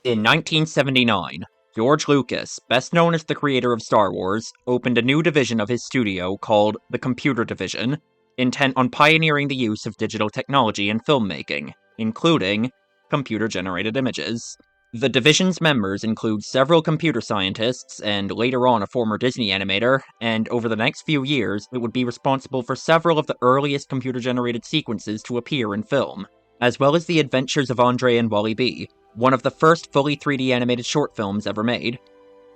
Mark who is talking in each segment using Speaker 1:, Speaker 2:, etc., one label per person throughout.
Speaker 1: In 1979, George Lucas, best known as the creator of Star Wars, opened a new division of his studio called the Computer Division, intent on pioneering the use of digital technology in filmmaking, including computer-generated images. The division's members include several computer scientists, and later on a former Disney animator, and over the next few years, it would be responsible for several of the earliest computer-generated sequences to appear in film, as well as The Adventures of Andre and Wally B., one of the first fully 3D animated short films ever made.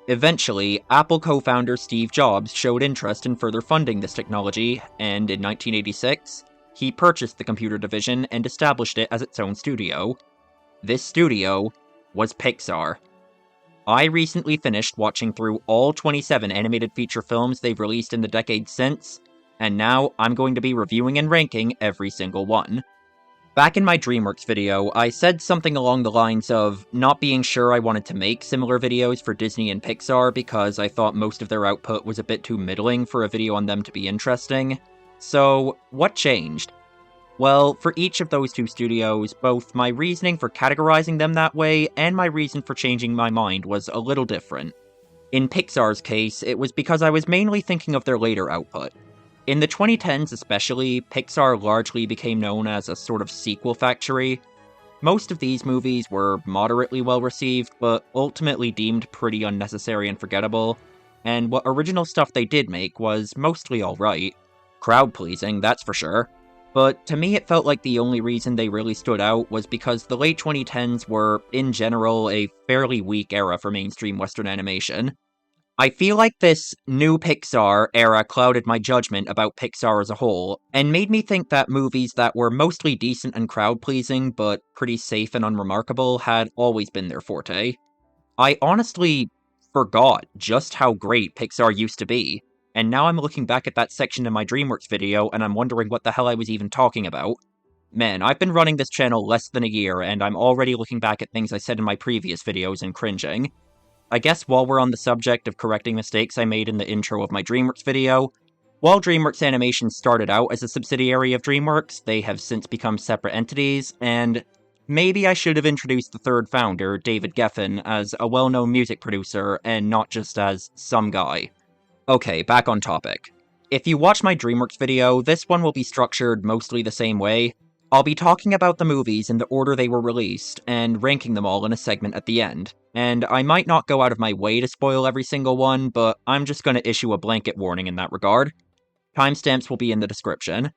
Speaker 1: Eventually, Apple co-founder Steve Jobs showed interest in further funding this technology, and in 1986, he purchased the computer division and established it as its own studio. This studio was Pixar. I recently finished watching through all 27 animated feature films they've released in the decades since, and now I'm going to be reviewing and ranking every single one. Back in my Dreamworks video, I said something along the lines of not being sure I wanted to make similar videos for Disney and Pixar because I thought most of their output was a bit too middling for a video on them to be interesting. So, what changed? Well, for each of those two studios, both my reasoning for categorizing them that way and my reason for changing my mind was a little different. In Pixar's case, it was because I was mainly thinking of their later output. In the 2010s especially, Pixar largely became known as a sort of sequel factory. Most of these movies were moderately well received, but ultimately deemed pretty unnecessary and forgettable, and what original stuff they did make was mostly alright. Crowd-pleasing, that's for sure. But to me it felt like the only reason they really stood out was because the late 2010s were, in general, a fairly weak era for mainstream Western animation. I feel like this new Pixar era clouded my judgment about Pixar as a whole, and made me think that movies that were mostly decent and crowd-pleasing, but pretty safe and unremarkable, had always been their forte. I honestly forgot just how great Pixar used to be, and now I'm looking back at that section in my Dreamworks video and I'm wondering what the hell I was even talking about. Man, I've been running this channel less than a year, and I'm already looking back at things I said in my previous videos and cringing. I guess while we're on the subject of correcting mistakes I made in the intro of my Dreamworks video, while Dreamworks Animation started out as a subsidiary of Dreamworks, they have since become separate entities, and maybe I should have introduced the third founder, David Geffen, as a well-known music producer and not just as some guy. Okay, back on topic. If you watch my Dreamworks video, this one will be structured mostly the same way. I'll be talking about the movies in the order they were released, and ranking them all in a segment at the end. And I might not go out of my way to spoil every single one, but I'm just going to issue a blanket warning in that regard. Timestamps will be in the description.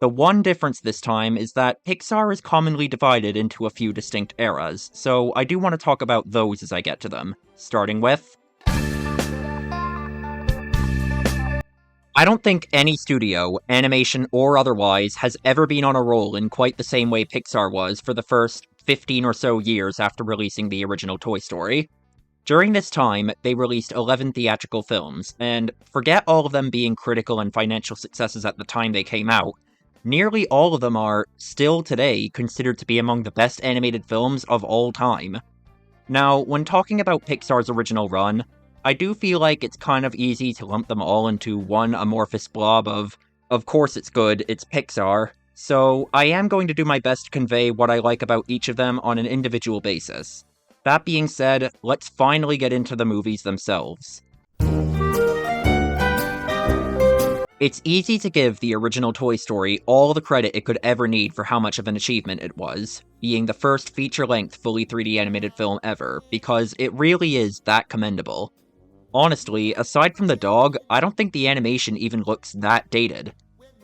Speaker 1: The one difference this time is that Pixar is commonly divided into a few distinct eras, so I do want to talk about those as I get to them, starting with... I don't think any studio, animation or otherwise, has ever been on a roll in quite the same way Pixar was for the first 15 or so years after releasing the original Toy Story. During this time, they released 11 theatrical films, and forget all of them being critical and financial successes at the time they came out, nearly all of them are, still today, considered to be among the best animated films of all time. Now, when talking about Pixar's original run, I do feel like it's kind of easy to lump them all into one amorphous blob of course it's good, it's Pixar, so I am going to do my best to convey what I like about each of them on an individual basis. That being said, let's finally get into the movies themselves. It's easy to give the original Toy Story all the credit it could ever need for how much of an achievement it was, being the first feature-length fully 3D animated film ever, because it really is that commendable. Honestly, aside from the dog, I don't think the animation even looks that dated.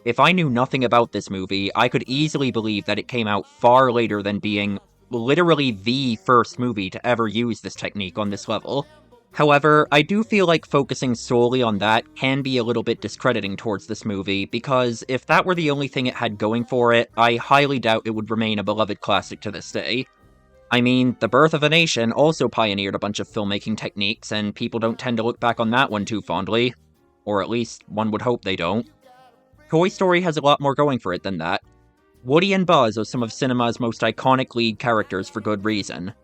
Speaker 1: If I knew nothing about this movie, I could easily believe that it came out far later than being literally the first movie to ever use this technique on this level. However, I do feel like focusing solely on that can be a little bit discrediting towards this movie, because if that were the only thing it had going for it, I highly doubt it would remain a beloved classic to this day. I mean, The Birth of a Nation also pioneered a bunch of filmmaking techniques, and people don't tend to look back on that one too fondly. Or at least, one would hope they don't. Toy Story has a lot more going for it than that. Woody and Buzz are some of cinema's most iconic lead characters for good reason.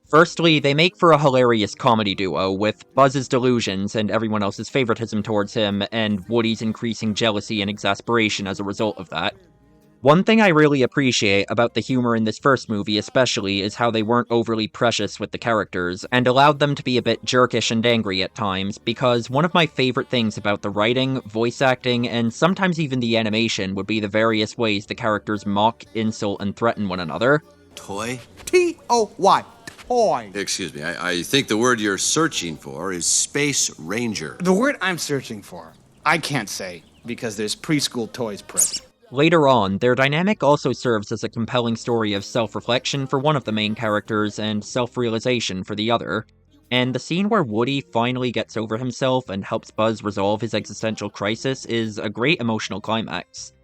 Speaker 1: Firstly, they make for a hilarious comedy duo, with Buzz's delusions and everyone else's favoritism towards him, and Woody's increasing jealousy and exasperation as a result of that. One thing I really appreciate about the humor in this first movie especially is how they weren't overly precious with the characters, and allowed them to be a bit jerkish and angry at times, because one of my favorite things about the writing, voice acting, and sometimes even the animation would be the various ways the characters mock, insult, and threaten one another.
Speaker 2: Toy?
Speaker 3: T-O-Y. Toy.
Speaker 2: Excuse me, I think the word you're searching for is Space Ranger.
Speaker 3: The word I'm searching for, I can't say, because there's preschool toys present.
Speaker 1: Later on, their dynamic also serves as a compelling story of self-reflection for one of the main characters and self-realization for the other, and the scene where Woody finally gets over himself and helps Buzz resolve his existential crisis is a great emotional climax.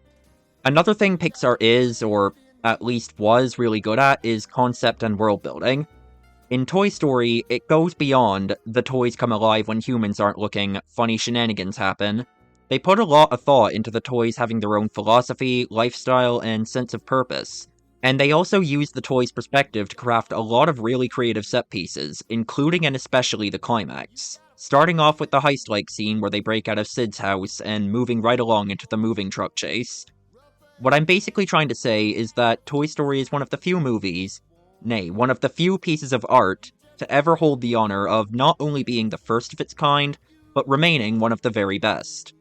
Speaker 1: Another thing Pixar is, or at least was, really good at is concept and world building. In Toy Story, it goes beyond the toys come alive when humans aren't looking, funny shenanigans happen. They put a lot of thought into the toys having their own philosophy, lifestyle, and sense of purpose. And they also use the toys' perspective to craft a lot of really creative set pieces, including and especially the climax. Starting off with the heist-like scene where they break out of Sid's house and moving right along into the moving truck chase. What I'm basically trying to say is that Toy Story is one of the few movies, nay, one of the few pieces of art, to ever hold the honor of not only being the first of its kind, but remaining one of the very best.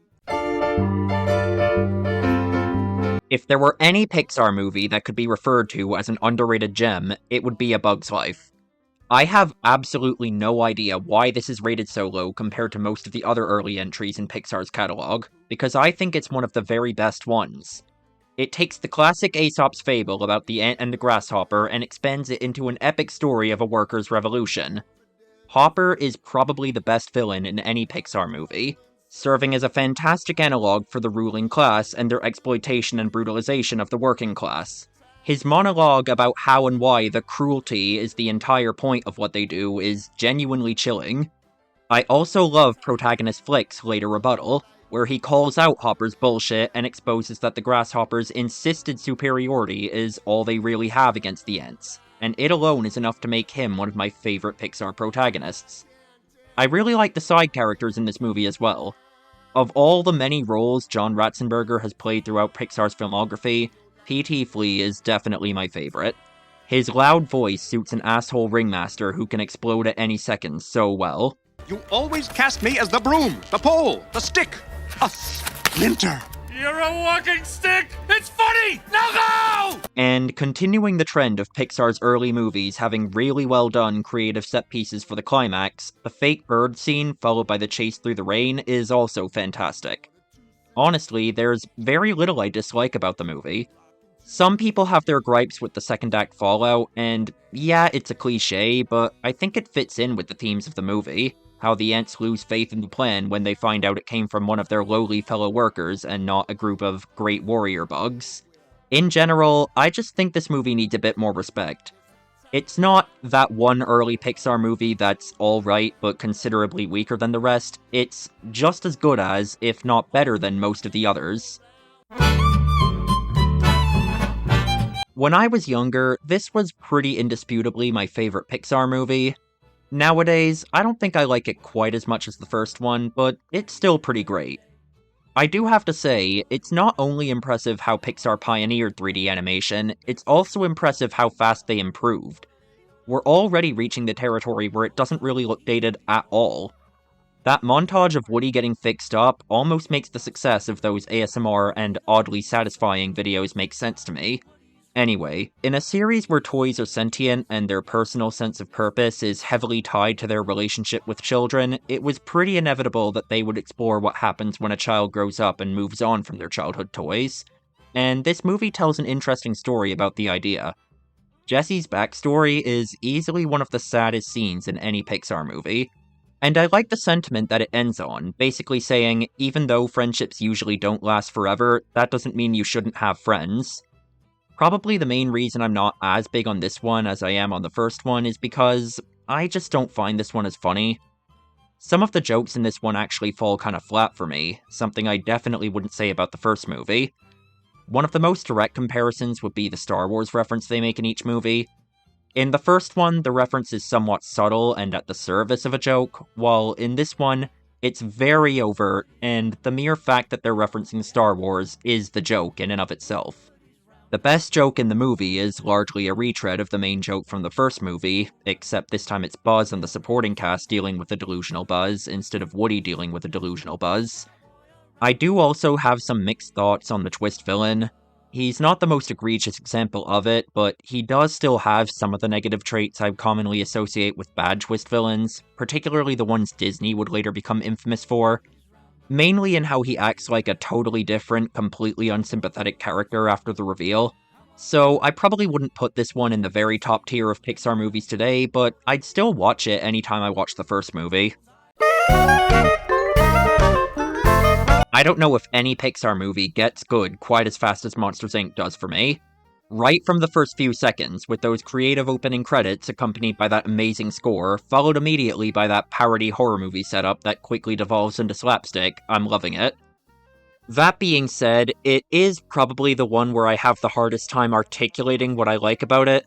Speaker 1: If there were any Pixar movie that could be referred to as an underrated gem, it would be A Bug's Life. I have absolutely no idea why this is rated so low compared to most of the other early entries in Pixar's catalog, because I think it's one of the very best ones. It takes the classic Aesop's fable about the ant and the grasshopper and expands it into an epic story of a workers' revolution. Hopper is probably the best villain in any Pixar movie, serving as a fantastic analog for the ruling class and their exploitation and brutalization of the working class. His monologue about how and why the cruelty is the entire point of what they do is genuinely chilling. I also love protagonist Flick's later rebuttal, where he calls out Hopper's bullshit and exposes that the Grasshopper's insisted superiority is all they really have against the ants, and it alone is enough to make him one of my favorite Pixar protagonists. I really like the side characters in this movie as well. Of all the many roles John Ratzenberger has played throughout Pixar's filmography, P.T. Flea is definitely my favorite. His loud voice suits an asshole ringmaster who can explode at any second so well.
Speaker 4: You always cast me as the broom, the pole, the stick, a splinter.
Speaker 5: You're a walking stick! It's funny! Now go!
Speaker 1: And continuing the trend of Pixar's early movies having really well done creative set pieces for the climax, the fake bird scene followed by the chase through the rain is also fantastic. Honestly, there's very little I dislike about the movie. Some people have their gripes with the second act fallout, and yeah, it's a cliche, but I think it fits in with the themes of the movie. How the ants lose faith in the plan when they find out it came from one of their lowly fellow workers and not a group of great warrior bugs. In general, I just think this movie needs a bit more respect. It's not that one early Pixar movie that's alright but considerably weaker than the rest, it's just as good as, if not better than most of the others. When I was younger, this was pretty indisputably my favorite Pixar movie. Nowadays, I don't think I like it quite as much as the first one, but it's still pretty great. I do have to say, it's not only impressive how Pixar pioneered 3D animation, it's also impressive how fast they improved. We're already reaching the territory where it doesn't really look dated at all. That montage of Woody getting fixed up almost makes the success of those ASMR and oddly satisfying videos make sense to me. Anyway, in a series where toys are sentient and their personal sense of purpose is heavily tied to their relationship with children, it was pretty inevitable that they would explore what happens when a child grows up and moves on from their childhood toys. And this movie tells an interesting story about the idea. Jesse's backstory is easily one of the saddest scenes in any Pixar movie. And I like the sentiment that it ends on, basically saying, even though friendships usually don't last forever, that doesn't mean you shouldn't have friends. Probably the main reason I'm not as big on this one as I am on the first one is because I just don't find this one as funny. Some of the jokes in this one actually fall kind of flat for me, something I definitely wouldn't say about the first movie. One of the most direct comparisons would be the Star Wars reference they make in each movie. In the first one, the reference is somewhat subtle and at the service of a joke, while in this one, it's very overt, and the mere fact that they're referencing Star Wars is the joke in and of itself. The best joke in the movie is largely a retread of the main joke from the first movie, except this time it's Buzz and the supporting cast dealing with a delusional Buzz instead of Woody dealing with a delusional Buzz. I do also have some mixed thoughts on the twist villain. He's not the most egregious example of it, but he does still have some of the negative traits I commonly associate with bad twist villains, particularly the ones Disney would later become infamous for. Mainly in how he acts like a totally different, completely unsympathetic character after the reveal. So I probably wouldn't put this one in the very top tier of Pixar movies today, but I'd still watch it anytime I watch the first movie. I don't know if any Pixar movie gets good quite as fast as Monsters, Inc. does for me. Right from the first few seconds, with those creative opening credits accompanied by that amazing score, followed immediately by that parody horror movie setup that quickly devolves into slapstick, I'm loving it. That being said, it is probably the one where I have the hardest time articulating what I like about it.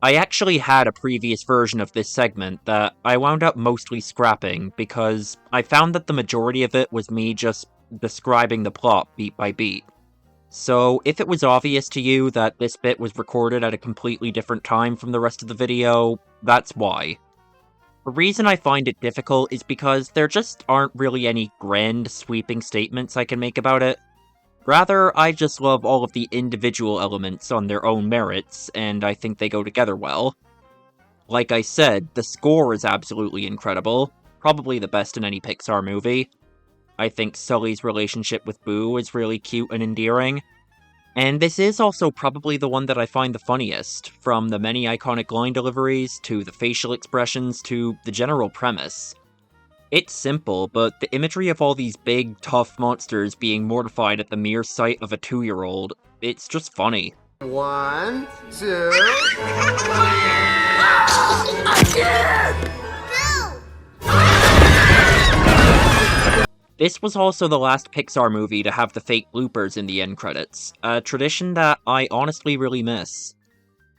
Speaker 1: I actually had a previous version of this segment that I wound up mostly scrapping because I found that the majority of it was me just describing the plot beat by beat. So, if it was obvious to you that this bit was recorded at a completely different time from the rest of the video, that's why. The reason I find it difficult is because there just aren't really any grand, sweeping statements I can make about it. Rather, I just love all of the individual elements on their own merits, and I think they go together well. Like I said, the score is absolutely incredible, probably the best in any Pixar movie. I think Sully's relationship with Boo is really cute and endearing. And this is also probably the one that I find the funniest, from the many iconic line deliveries, to the facial expressions, to the general premise. It's simple, but the imagery of all these big, tough monsters being mortified at the mere sight of a 2-year-old, it's just funny.
Speaker 6: 1, 2...
Speaker 1: This was also the last Pixar movie to have the fake bloopers in the end credits, a tradition that I honestly really miss.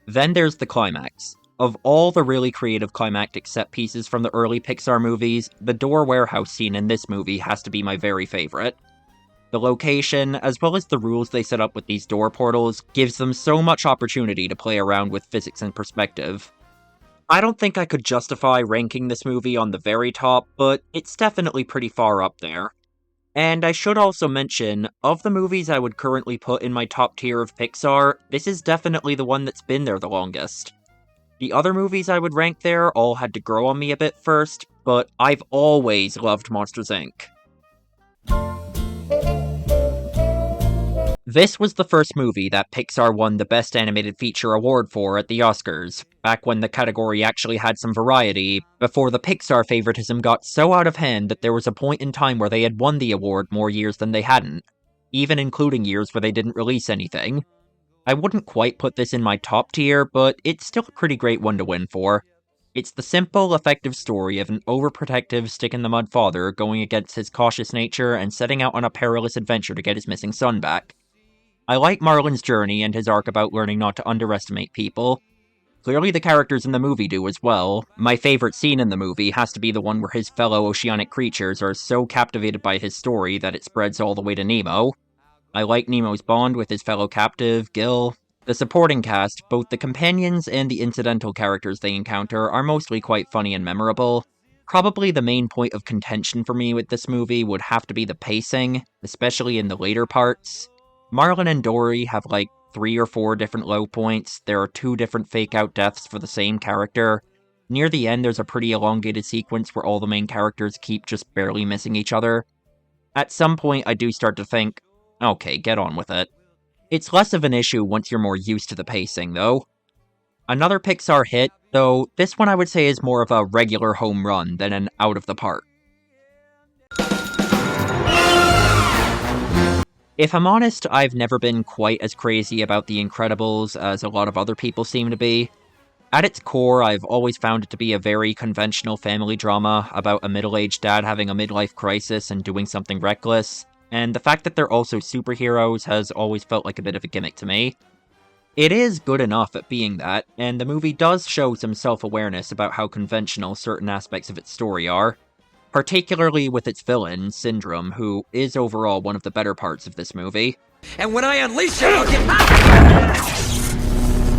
Speaker 1: Then there's the climax. Of all the really creative climactic set pieces from the early Pixar movies, the door warehouse scene in this movie has to be my very favorite. The location, as well as the rules they set up with these door portals, gives them so much opportunity to play around with physics and perspective. I don't think I could justify ranking this movie on the very top, but it's definitely pretty far up there. And I should also mention, of the movies I would currently put in my top tier of Pixar, this is definitely the one that's been there the longest. The other movies I would rank there all had to grow on me a bit first, but I've always loved Monsters, Inc. This was the first movie that Pixar won the Best Animated Feature award for at the Oscars, back when the category actually had some variety, before the Pixar favoritism got so out of hand that there was a point in time where they had won the award more years than they hadn't, even including years where they didn't release anything. I wouldn't quite put this in my top tier, but it's still a pretty great one to win for. It's the simple, effective story of an overprotective, stick-in-the-mud father going against his cautious nature and setting out on a perilous adventure to get his missing son back. I like Marlin's journey and his arc about learning not to underestimate people. Clearly the characters in the movie do as well. My favorite scene in the movie has to be the one where his fellow oceanic creatures are so captivated by his story that it spreads all the way to Nemo. I like Nemo's bond with his fellow captive, Gil. The supporting cast, both the companions and the incidental characters they encounter, are mostly quite funny and memorable. Probably the main point of contention for me with this movie would have to be the pacing, especially in the later parts. Marlin and Dory have like 3 or 4 different low points, there are 2 different fake-out deaths for the same character. Near the end there's a pretty elongated sequence where all the main characters keep just barely missing each other. At some point I do start to think, okay, get on with it. It's less of an issue once you're more used to the pacing, though. Another Pixar hit, though this one I would say is more of a regular home run than an out of the park. If I'm honest, I've never been quite as crazy about The Incredibles as a lot of other people seem to be. At its core, I've always found it to be a very conventional family drama about a middle-aged dad having a midlife crisis and doing something reckless, and the fact that they're also superheroes has always felt like a bit of a gimmick to me. It is good enough at being that, and the movie does show some self-awareness about how conventional certain aspects of its story are. Particularly with its villain, Syndrome, who is overall one of the better parts of this movie.
Speaker 7: And when I unleash it, I'll get...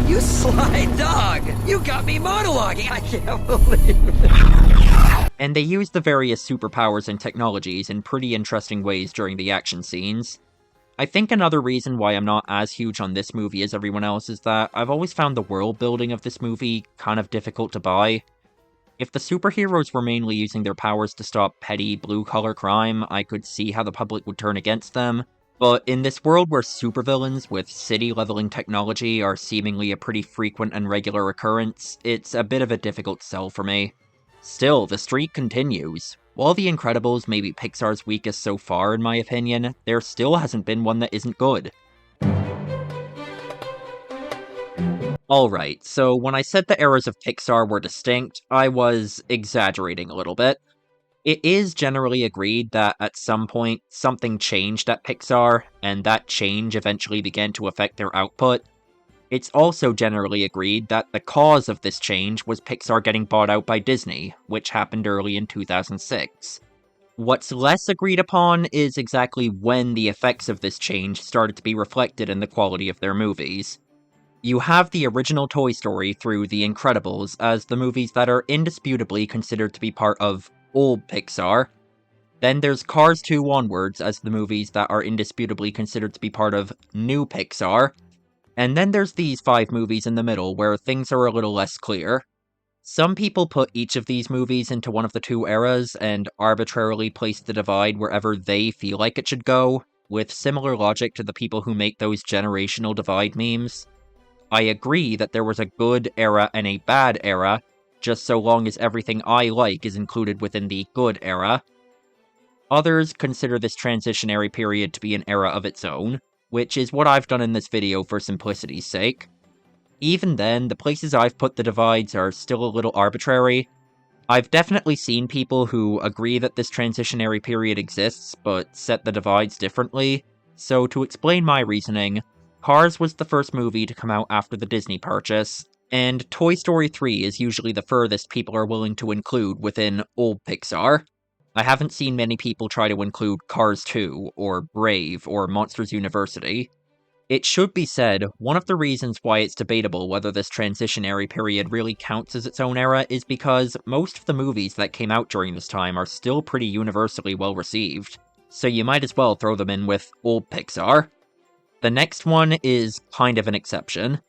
Speaker 7: You sly dog! You got me monologuing! I can't believe it!
Speaker 1: And they use the various superpowers and technologies in pretty interesting ways during the action scenes. I think another reason why I'm not as huge on this movie as everyone else is that I've always found the world building of this movie kind of difficult to buy. If the superheroes were mainly using their powers to stop petty blue-collar crime, I could see how the public would turn against them. But in this world where supervillains with city-leveling technology are seemingly a pretty frequent and regular occurrence, it's a bit of a difficult sell for me. Still, the streak continues. While The Incredibles may be Pixar's weakest so far in my opinion, there still hasn't been one that isn't good. Alright, so when I said the eras of Pixar were distinct, I was exaggerating a little bit. It is generally agreed that at some point, something changed at Pixar, and that change eventually began to affect their output. It's also generally agreed that the cause of this change was Pixar getting bought out by Disney, which happened early in 2006. What's less agreed upon is exactly when the effects of this change started to be reflected in the quality of their movies. You have the original Toy Story through The Incredibles as the movies that are indisputably considered to be part of old Pixar. Then there's Cars 2 onwards as the movies that are indisputably considered to be part of new Pixar. And then there's these 5 movies in the middle where things are a little less clear. Some people put each of these movies into one of the 2 eras and arbitrarily place the divide wherever they feel like it should go, with similar logic to the people who make those generational divide memes. I agree that there was a good era and a bad era, just so long as everything I like is included within the good era. Others consider this transitionary period to be an era of its own, which is what I've done in this video for simplicity's sake. Even then, the places I've put the divides are still a little arbitrary. I've definitely seen people who agree that this transitionary period exists, but set the divides differently. So to explain my reasoning, Cars was the first movie to come out after the Disney purchase, and Toy Story 3 is usually the furthest people are willing to include within old Pixar. I haven't seen many people try to include Cars 2, or Brave, or Monsters University. It should be said, one of the reasons why it's debatable whether this transitionary period really counts as its own era is because most of the movies that came out during this time are still pretty universally well received, so you might as well throw them in with old Pixar. The next one is kind of an exception.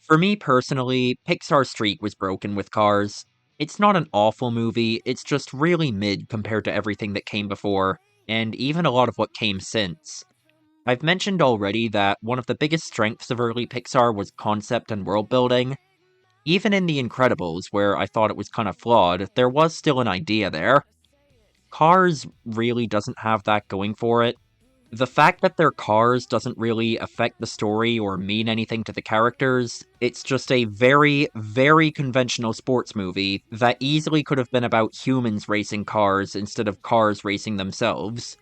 Speaker 1: For me personally, Pixar's streak was broken with Cars. It's not an awful movie, it's just really mid compared to everything that came before, and even a lot of what came since. I've mentioned already that one of the biggest strengths of early Pixar was concept and world building. Even in The Incredibles, where I thought it was kind of flawed, there was still an idea there. Cars really doesn't have that going for it. The fact that they're cars doesn't really affect the story or mean anything to the characters. It's just a very, very conventional sports movie that easily could have been about humans racing cars instead of cars racing themselves.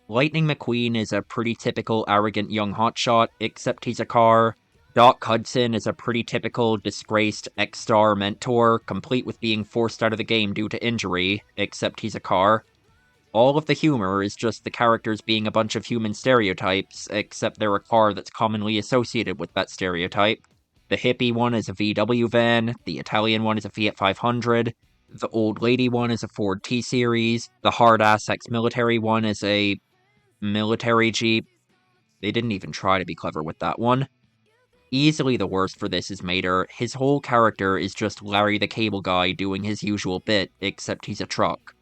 Speaker 1: Lightning McQueen is a pretty typical arrogant young hotshot, except he's a car. Doc Hudson is a pretty typical disgraced ex-star mentor, complete with being forced out of the game due to injury, except he's a car. All of the humor is just the characters being a bunch of human stereotypes, except they're a car that's commonly associated with that stereotype. The hippie one is a VW van, the Italian one is a Fiat 500, the old lady one is a Ford T-Series, the hard-ass ex-military one is a military Jeep. They didn't even try to be clever with that one. Easily the worst for this is Mater. His whole character is just Larry the Cable Guy doing his usual bit, except he's a truck.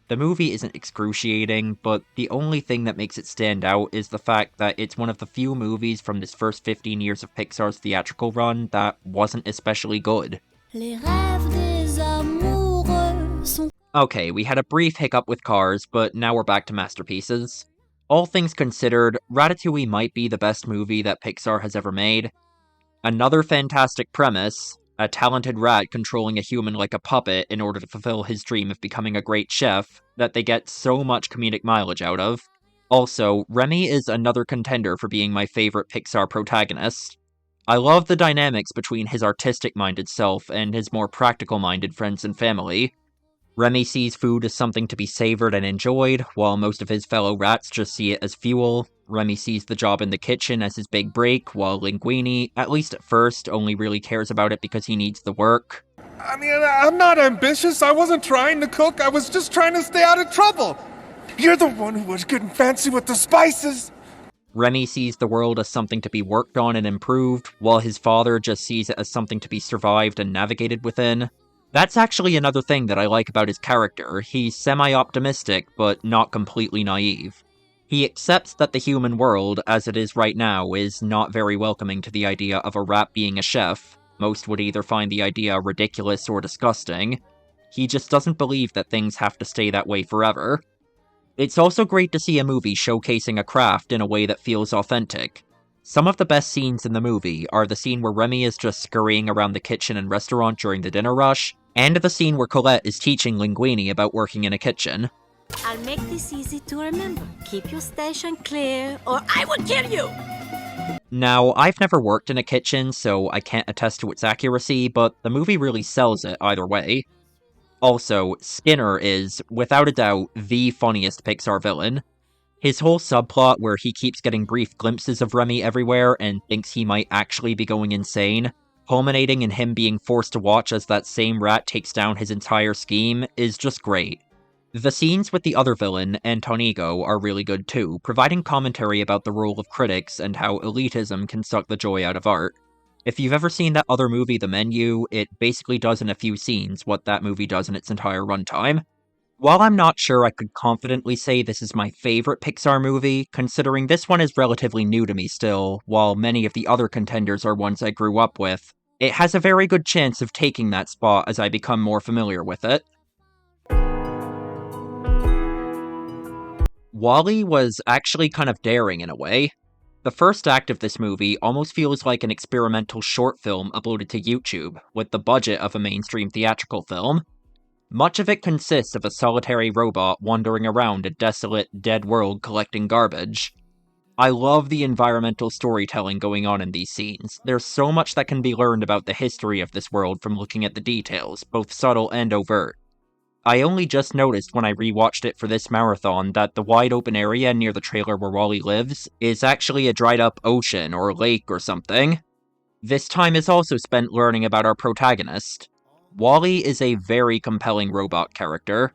Speaker 1: The movie isn't excruciating, but the only thing that makes it stand out is the fact that it's one of the few movies from this first 15 years of Pixar's theatrical run that wasn't especially good. Okay, we had a brief hiccup with Cars, but now we're back to masterpieces. All things considered, Ratatouille might be the best movie that Pixar has ever made. Another fantastic premise, a talented rat controlling a human like a puppet in order to fulfill his dream of becoming a great chef, that they get so much comedic mileage out of. Also, Remy is another contender for being my favorite Pixar protagonist. I love the dynamics between his artistic-minded self and his more practical-minded friends and family. Remy sees food as something to be savored and enjoyed, while most of his fellow rats just see it as fuel. Remy sees the job in the kitchen as his big break, while Linguini, at least at first, only really cares about it because he needs the work.
Speaker 8: I mean, I'm not ambitious. I wasn't trying to cook. I was just trying to stay out of trouble. You're the one who was getting fancy with the spices.
Speaker 1: Remy sees the world as something to be worked on and improved, while his father just sees it as something to be survived and navigated within. That's actually another thing that I like about his character. He's semi-optimistic, but not completely naive. He accepts that the human world, as it is right now, is not very welcoming to the idea of a rat being a chef. Most would either find the idea ridiculous or disgusting. He just doesn't believe that things have to stay that way forever. It's also great to see a movie showcasing a craft in a way that feels authentic. Some of the best scenes in the movie are the scene where Remy is just scurrying around the kitchen and restaurant during the dinner rush, and the scene where Colette is teaching Linguini about working in a kitchen.
Speaker 9: I'll make this easy to remember. Keep your station clear, or I will kill you!
Speaker 1: Now, I've never worked in a kitchen, so I can't attest to its accuracy, but the movie really sells it either way. Also, Skinner is, without a doubt, the funniest Pixar villain. His whole subplot where he keeps getting brief glimpses of Remy everywhere and thinks he might actually be going insane, culminating in him being forced to watch as that same rat takes down his entire scheme, is just great. The scenes with the other villain, Antonigo, are really good too, providing commentary about the role of critics and how elitism can suck the joy out of art. If you've ever seen that other movie, The Menu, it basically does in a few scenes what that movie does in its entire runtime. While I'm not sure I could confidently say this is my favorite Pixar movie, considering this one is relatively new to me still, while many of the other contenders are ones I grew up with, it has a very good chance of taking that spot as I become more familiar with it. WALL-E was actually kind of daring in a way. The first act of this movie almost feels like an experimental short film uploaded to YouTube, with the budget of a mainstream theatrical film. Much of it consists of a solitary robot wandering around a desolate, dead world collecting garbage. I love the environmental storytelling going on in these scenes. There's so much that can be learned about the history of this world from looking at the details, both subtle and overt. I only just noticed when I rewatched it for this marathon that the wide open area near the trailer where WALL-E lives is actually a dried up ocean or lake or something. This time is also spent learning about our protagonist. WALL-E is a very compelling robot character.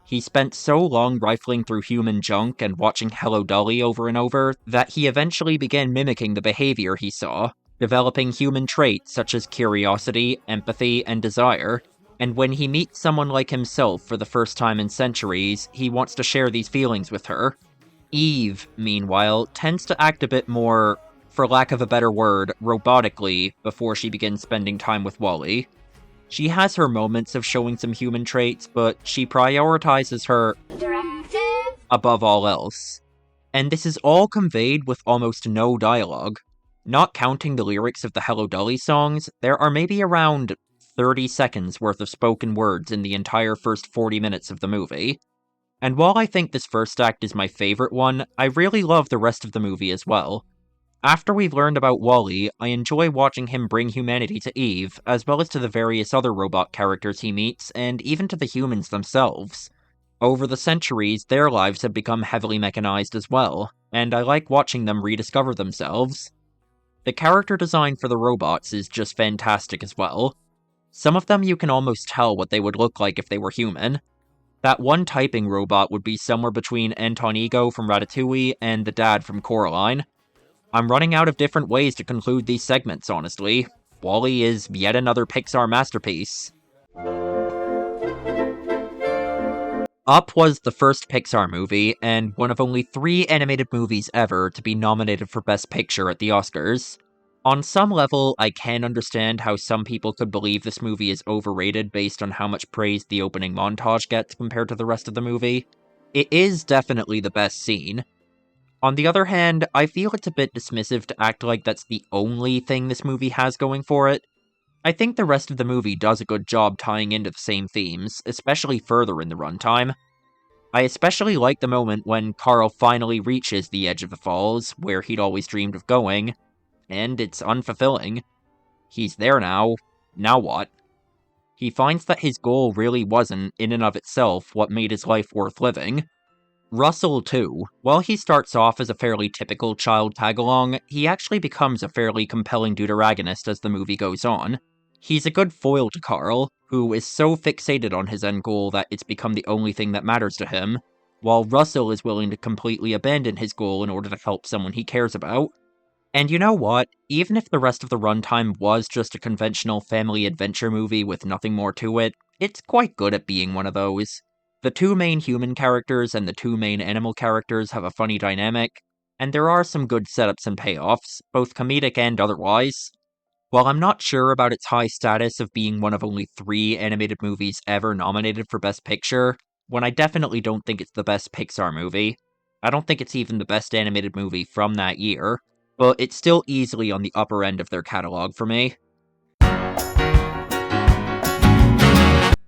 Speaker 1: He spent so long rifling through human junk and watching Hello Dolly over and over that he eventually began mimicking the behavior he saw, developing human traits such as curiosity, empathy, and desire. And when he meets someone like himself for the first time in centuries, he wants to share these feelings with her. Eve, meanwhile, tends to act a bit more, for lack of a better word, robotically before she begins spending time with WALL-E. She has her moments of showing some human traits, but she prioritizes her above all else. And this is all conveyed with almost no dialogue. Not counting the lyrics of the Hello Dolly songs, there are maybe around 30 seconds worth of spoken words in the entire first 40 minutes of the movie. And while I think this first act is my favorite one, I really love the rest of the movie as well. After we've learned about WALL-E, I enjoy watching him bring humanity to Eve, as well as to the various other robot characters he meets, and even to the humans themselves. Over the centuries, their lives have become heavily mechanized as well, and I like watching them rediscover themselves. The character design for the robots is just fantastic as well. Some of them you can almost tell what they would look like if they were human. That one typing robot would be somewhere between Antonigo from Ratatouille and the dad from Coraline. I'm running out of different ways to conclude these segments, honestly. WALL-E is yet another Pixar masterpiece. Up was the first Pixar movie, and one of only 3 animated movies ever to be nominated for Best Picture at the Oscars. On some level, I can understand how some people could believe this movie is overrated based on how much praise the opening montage gets compared to the rest of the movie. It is definitely the best scene. On the other hand, I feel it's a bit dismissive to act like that's the only thing this movie has going for it. I think the rest of the movie does a good job tying into the same themes, especially further in the runtime. I especially like the moment when Carl finally reaches the edge of the falls, where he'd always dreamed of going, and it's unfulfilling. He's there now what? He finds that his goal really wasn't, in and of itself, what made his life worth living. Russell, too. While he starts off as a fairly typical child tag-along, he actually becomes a fairly compelling deuteragonist as the movie goes on. He's a good foil to Carl, who is so fixated on his end goal that it's become the only thing that matters to him, while Russell is willing to completely abandon his goal in order to help someone he cares about. And you know what? Even if the rest of the runtime was just a conventional family adventure movie with nothing more to it, it's quite good at being one of those. The two main human characters and the two main animal characters have a funny dynamic, and there are some good setups and payoffs, both comedic and otherwise. While I'm not sure about its high status of being one of only 3 animated movies ever nominated for Best Picture, when I definitely don't think it's the best Pixar movie, I don't think it's even the best animated movie from that year, but it's still easily on the upper end of their catalog for me.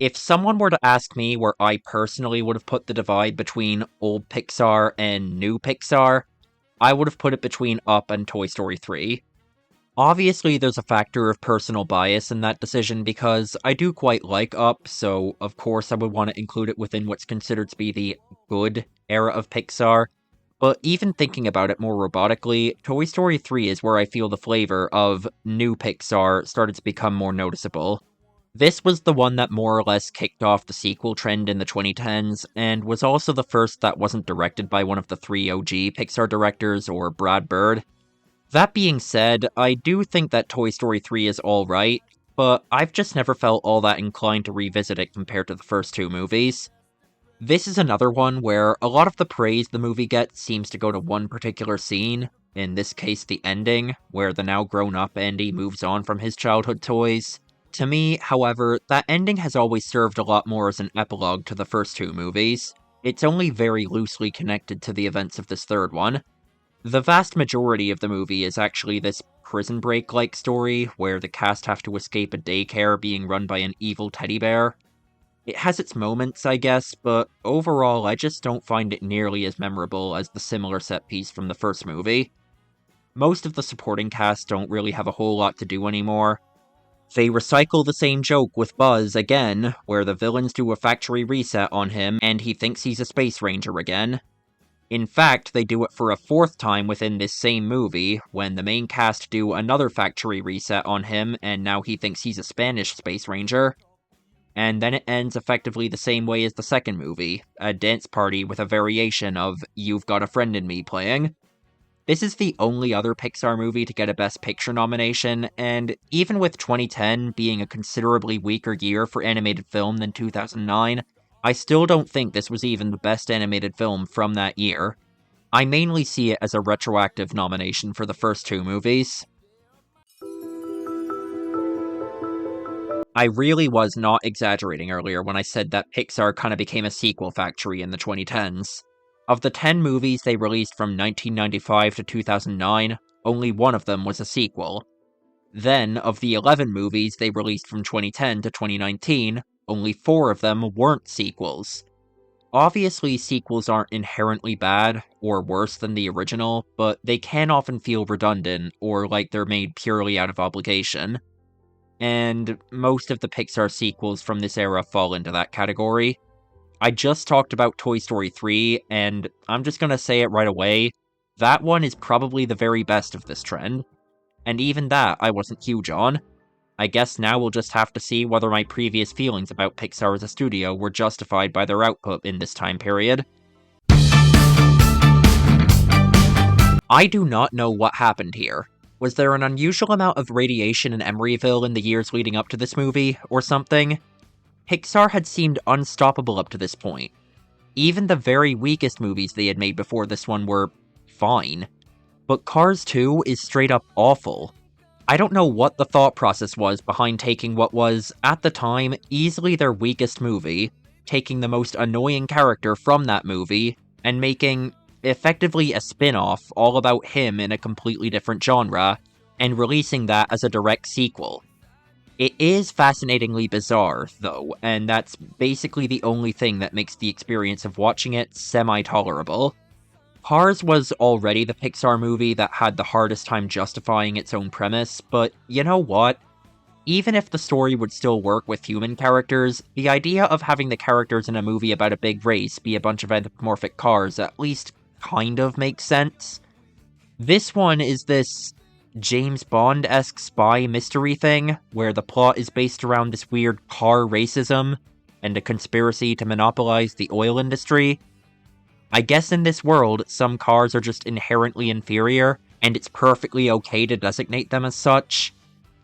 Speaker 1: If someone were to ask me where I personally would have put the divide between old Pixar and new Pixar, I would have put it between Up and Toy Story 3. Obviously, there's a factor of personal bias in that decision because I do quite like Up, so of course I would want to include it within what's considered to be the good era of Pixar. But even thinking about it more robotically, Toy Story 3 is where I feel the flavor of new Pixar started to become more noticeable. This was the one that more or less kicked off the sequel trend in the 2010s, and was also the first that wasn't directed by one of the 3 OG Pixar directors or Brad Bird. That being said, I do think that Toy Story 3 is alright, but I've just never felt all that inclined to revisit it compared to the first 2 movies. This is another one where a lot of the praise the movie gets seems to go to one particular scene, in this case the ending, where the now grown-up Andy moves on from his childhood toys. To me, however, that ending has always served a lot more as an epilogue to the first 2 movies. It's only very loosely connected to the events of this third one. The vast majority of the movie is actually this prison break-like story, where the cast have to escape a daycare being run by an evil teddy bear. It has its moments, I guess, but overall I just don't find it nearly as memorable as the similar set piece from the first movie. Most of the supporting cast don't really have a whole lot to do anymore. They recycle the same joke with Buzz again, where the villains do a factory reset on him and he thinks he's a space ranger again. In fact, they do it for a 4th time within this same movie, when the main cast do another factory reset on him and now he thinks he's a Spanish space ranger. And then it ends effectively the same way as the second movie, a dance party with a variation of You've Got a Friend in Me playing. This is the only other Pixar movie to get a Best Picture nomination, and even with 2010 being a considerably weaker year for animated film than 2009, I still don't think this was even the best animated film from that year. I mainly see it as a retroactive nomination for the first 2 movies. I really was not exaggerating earlier when I said that Pixar kind of became a sequel factory in the 2010s. Of the 10 movies they released from 1995 to 2009, only one of them was a sequel. Then, of the 11 movies they released from 2010 to 2019, only 4 of them weren't sequels. Obviously, sequels aren't inherently bad, or worse than the original, but they can often feel redundant, or like they're made purely out of obligation. And most of the Pixar sequels from this era fall into that category. I just talked about Toy Story 3, and I'm just gonna say it right away, that one is probably the very best of this trend. And even that I wasn't huge on. I guess now we'll just have to see whether my previous feelings about Pixar as a studio were justified by their output in this time period. I do not know what happened here. Was there an unusual amount of radiation in Emeryville in the years leading up to this movie, or something? Pixar had seemed unstoppable up to this point. Even the very weakest movies they had made before this one were fine. But Cars 2 is straight up awful. I don't know what the thought process was behind taking what was, at the time, easily their weakest movie, taking the most annoying character from that movie, and making, effectively a spin-off all about him in a completely different genre, and releasing that as a direct sequel. It is fascinatingly bizarre, though, and that's basically the only thing that makes the experience of watching it semi-tolerable. Cars was already the Pixar movie that had the hardest time justifying its own premise, but you know what? Even if the story would still work with human characters, the idea of having the characters in a movie about a big race be a bunch of anthropomorphic cars at least kind of makes sense. This one is this James Bond-esque spy mystery thing, where the plot is based around this weird car racism and a conspiracy to monopolize the oil industry. I guess in this world, some cars are just inherently inferior, and it's perfectly okay to designate them as such.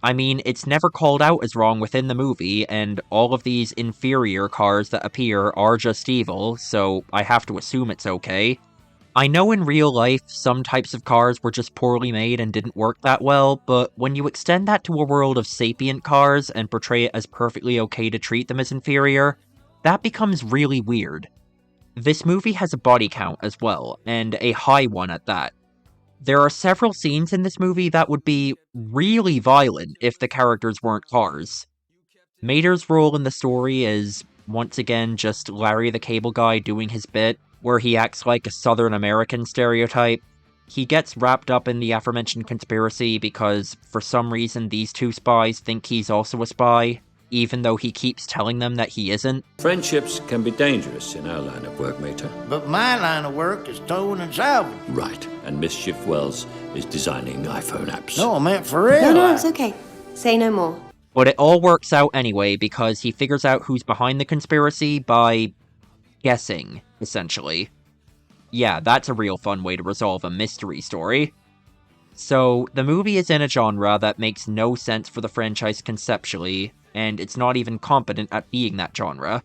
Speaker 1: I mean, it's never called out as wrong within the movie, and all of these inferior cars that appear are just evil, so I have to assume it's okay. I know in real life, some types of cars were just poorly made and didn't work that well, but when you extend that to a world of sapient cars and portray it as perfectly okay to treat them as inferior, that becomes really weird. This movie has a body count as well, and a high one at that. There are several scenes in this movie that would be really violent if the characters weren't cars. Mater's role in the story is, once again, just Larry the Cable Guy doing his bit, where he acts like a Southern American stereotype. He gets wrapped up in the aforementioned conspiracy because, for some reason, these two spies think he's also a spy, even though he keeps telling them that he isn't.
Speaker 10: Friendships can be dangerous in our line of work, Mater.
Speaker 11: But my line of work is towing and salvaging.
Speaker 10: Right, and Mischief Wells is designing iPhone apps.
Speaker 11: No, I meant for real.
Speaker 12: No, it's okay. Say no more.
Speaker 1: But it all works out anyway because he figures out who's behind the conspiracy by guessing, essentially. Yeah, that's a real fun way to resolve a mystery story. So, the movie is in a genre that makes no sense for the franchise conceptually, and it's not even competent at being that genre.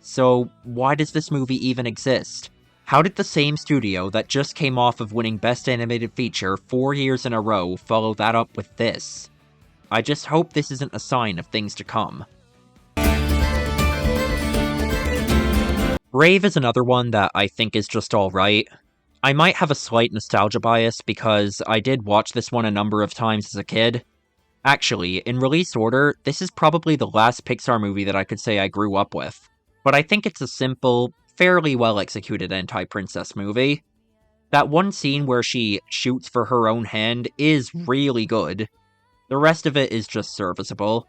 Speaker 1: So, why does this movie even exist? How did the same studio that just came off of winning Best Animated Feature 4 years in a row follow that up with this? I just hope this isn't a sign of things to come. Brave is another one that I think is just alright. I might have a slight nostalgia bias because I did watch this one a number of times as a kid. Actually, in release order, this is probably the last Pixar movie that I could say I grew up with. But I think it's a simple, fairly well-executed anti-princess movie. That one scene where she shoots for her own hand is really good. The rest of it is just serviceable.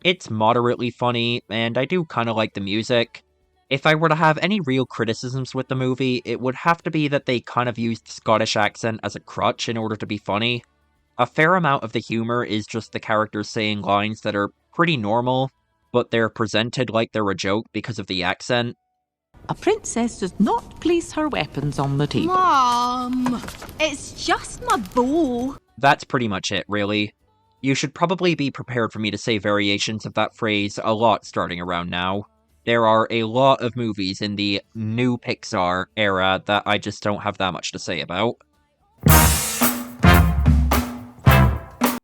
Speaker 1: It's moderately funny, and I do kinda like the music. If I were to have any real criticisms with the movie, it would have to be that they kind of used the Scottish accent as a crutch in order to be funny. A fair amount of the humor is just the characters saying lines that are pretty normal, but they're presented like they're a joke because of the accent.
Speaker 13: A princess does not place her weapons on the table.
Speaker 9: Mom, it's just my bow.
Speaker 1: That's pretty much it, really. You should probably be prepared for me to say variations of that phrase a lot starting around now. There are a lot of movies in the new Pixar era that I just don't have that much to say about.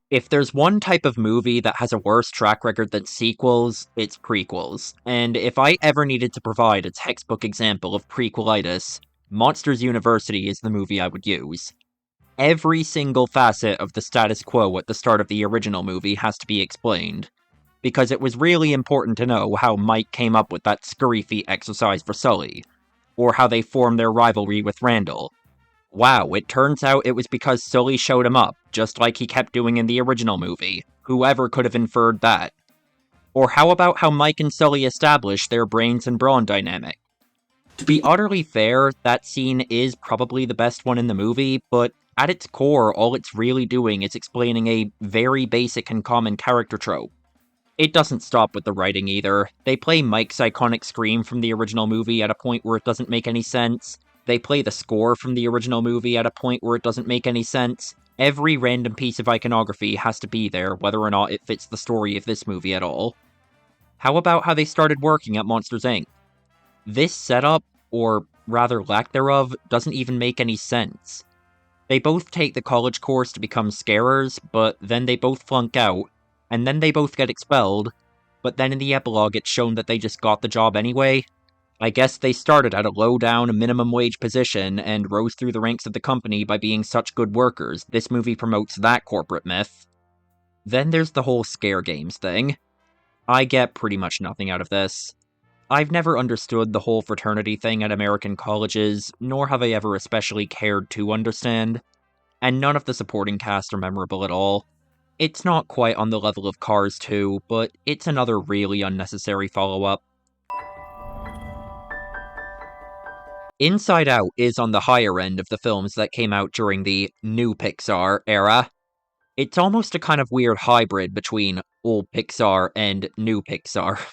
Speaker 1: If there's one type of movie that has a worse track record than sequels, it's prequels. And if I ever needed to provide a textbook example of prequelitis, Monsters University is the movie I would use. Every single facet of the status quo at the start of the original movie has to be explained, because it was really important to know how Mike came up with that scurry feet exercise for Sully, or how they formed their rivalry with Randall. Wow, it turns out it was because Sully showed him up, just like he kept doing in the original movie. Whoever could have inferred that? Or how about how Mike and Sully established their brains and brawn dynamic? To be utterly fair, that scene is probably the best one in the movie, but at its core, all it's really doing is explaining a very basic and common character trope. It doesn't stop with the writing either. They play Mike's iconic scream from the original movie at a point where it doesn't make any sense. They play the score from the original movie at a point where it doesn't make any sense. Every random piece of iconography has to be there, whether or not it fits the story of this movie at all. How about how they started working at Monsters, Inc.? This setup, or rather lack thereof, doesn't even make any sense. They both take the college course to become scarers, but then they both flunk out, and then they both get expelled, but then in the epilogue it's shown that they just got the job anyway. I guess they started at a low-down, minimum wage position and rose through the ranks of the company by being such good workers. This movie promotes that corporate myth. Then there's the whole scare games thing. I get pretty much nothing out of this. I've never understood the whole fraternity thing at American colleges, nor have I ever especially cared to understand. And none of the supporting cast are memorable at all. It's not quite on the level of Cars 2, but it's another really unnecessary follow-up. Inside Out is on the higher end of the films that came out during the new Pixar era. It's almost a kind of weird hybrid between old Pixar and new Pixar.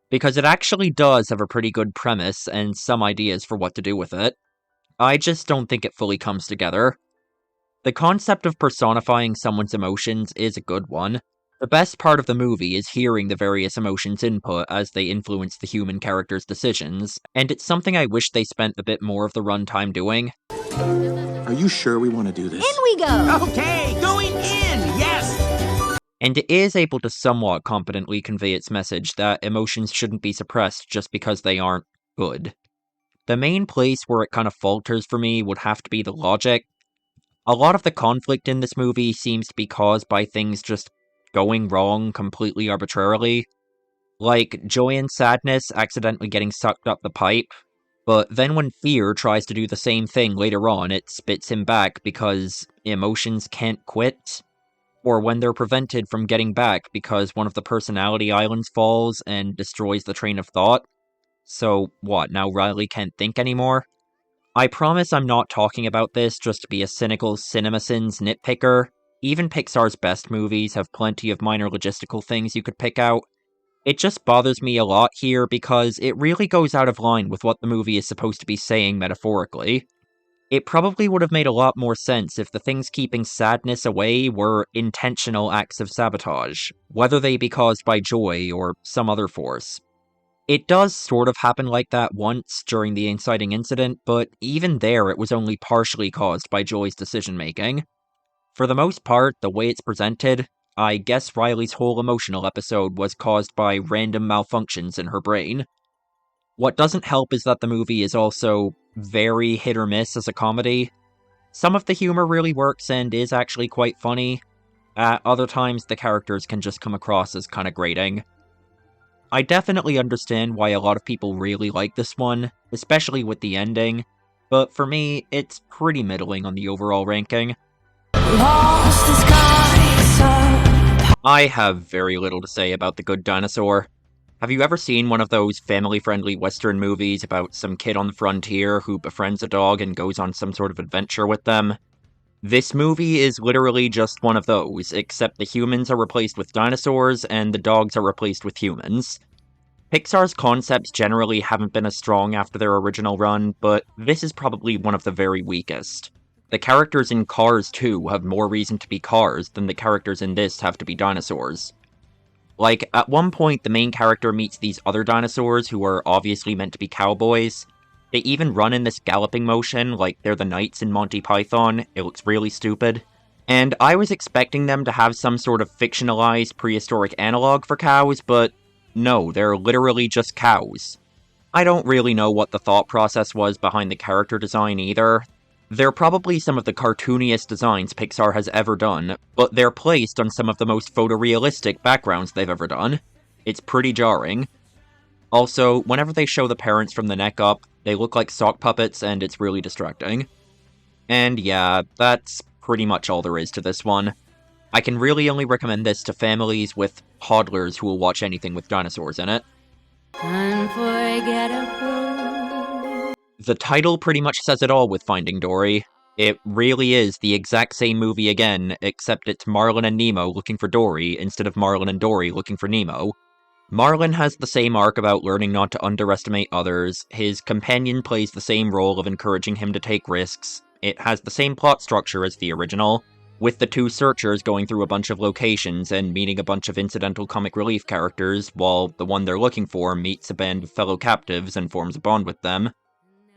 Speaker 1: Because it actually does have a pretty good premise and some ideas for what to do with it. I just don't think it fully comes together. The concept of personifying someone's emotions is a good one. The best part of the movie is hearing the various emotions input as they influence the human character's decisions, and it's something I wish they spent a bit more of the runtime doing.
Speaker 14: Are you sure we want to do this?
Speaker 9: In we go!
Speaker 7: Okay, going in, yes!
Speaker 1: And it is able to somewhat competently convey its message that emotions shouldn't be suppressed just because they aren't good. The main place where it kind of falters for me would have to be the logic. A lot of the conflict in this movie seems to be caused by things just going wrong completely arbitrarily. Like joy and sadness accidentally getting sucked up the pipe, but then when fear tries to do the same thing later on, it spits him back because emotions can't quit. Or when they're prevented from getting back because one of the personality islands falls and destroys the train of thought. So what, now Riley can't think anymore? I promise I'm not talking about this just to be a cynical CinemaSins nitpicker. Even Pixar's best movies have plenty of minor logistical things you could pick out. It just bothers me a lot here because it really goes out of line with what the movie is supposed to be saying metaphorically. It probably would have made a lot more sense if the things keeping sadness away were intentional acts of sabotage, whether they be caused by joy or some other force. It does sort of happen like that once during the inciting incident, but even there it was only partially caused by Joy's decision-making. For the most part, the way it's presented, I guess Riley's whole emotional episode was caused by random malfunctions in her brain. What doesn't help is that the movie is also very hit or miss as a comedy. Some of the humor really works and is actually quite funny. At other times, the characters can just come across as kind of grating. I definitely understand why a lot of people really like this one, especially with the ending, but for me, it's pretty middling on the overall ranking. I have very little to say about The Good Dinosaur. Have you ever seen one of those family-friendly Western movies about some kid on the frontier who befriends a dog and goes on some sort of adventure with them? This movie is literally just one of those, except the humans are replaced with dinosaurs and the dogs are replaced with humans. Pixar's concepts generally haven't been as strong after their original run, but this is probably one of the very weakest. The characters in Cars 2 have more reason to be cars than the characters in this have to be dinosaurs. Like, at one point the main character meets these other dinosaurs who are obviously meant to be cowboys. They even run in this galloping motion like they're the knights in Monty Python. It looks really stupid. And I was expecting them to have some sort of fictionalized prehistoric analog for cows, but no, they're literally just cows. I don't really know what the thought process was behind the character design either. They're probably some of the cartooniest designs Pixar has ever done, but they're placed on some of the most photorealistic backgrounds they've ever done. It's pretty jarring. Also, whenever they show the parents from the neck up, they look like sock puppets and it's really distracting. And yeah, that's pretty much all there is to this one. I can really only recommend this to families with toddlers who will watch anything with dinosaurs in it.
Speaker 9: Unforgettable.
Speaker 1: The title pretty much says it all with Finding Dory. It really is the exact same movie again, except it's Marlin and Nemo looking for Dory instead of Marlin and Dory looking for Nemo. Marlin has the same arc about learning not to underestimate others, his companion plays the same role of encouraging him to take risks, it has the same plot structure as the original, with the two searchers going through a bunch of locations and meeting a bunch of incidental comic relief characters, while the one they're looking for meets a band of fellow captives and forms a bond with them.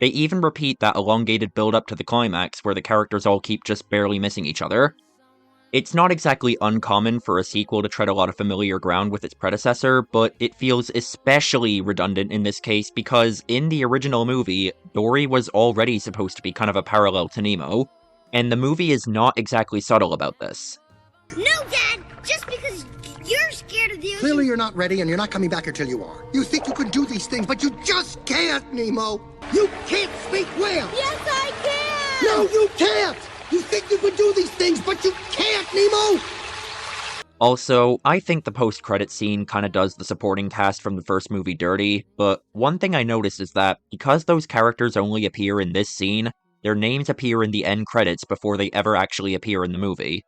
Speaker 1: They even repeat that elongated build-up to the climax where the characters all keep just barely missing each other. It's not exactly uncommon for a sequel to tread a lot of familiar ground with its predecessor, but it feels especially redundant in this case because in the original movie, Dory was already supposed to be kind of a parallel to Nemo, and the movie is not exactly subtle about this.
Speaker 15: No, Dad! Just because you're scared of the ocean...
Speaker 16: Clearly you're not ready and you're not coming back until you are. You think you can do these things, but you just can't, Nemo! You can't speak whale!
Speaker 15: Yes, I can!
Speaker 16: No, you can't! You think you could do these things, but you can't, Nemo!
Speaker 1: Also, I think the post-credits scene kinda does the supporting cast from the first movie dirty, but one thing I noticed is that, because those characters only appear in this scene, their names appear in the end credits before they ever actually appear in the movie.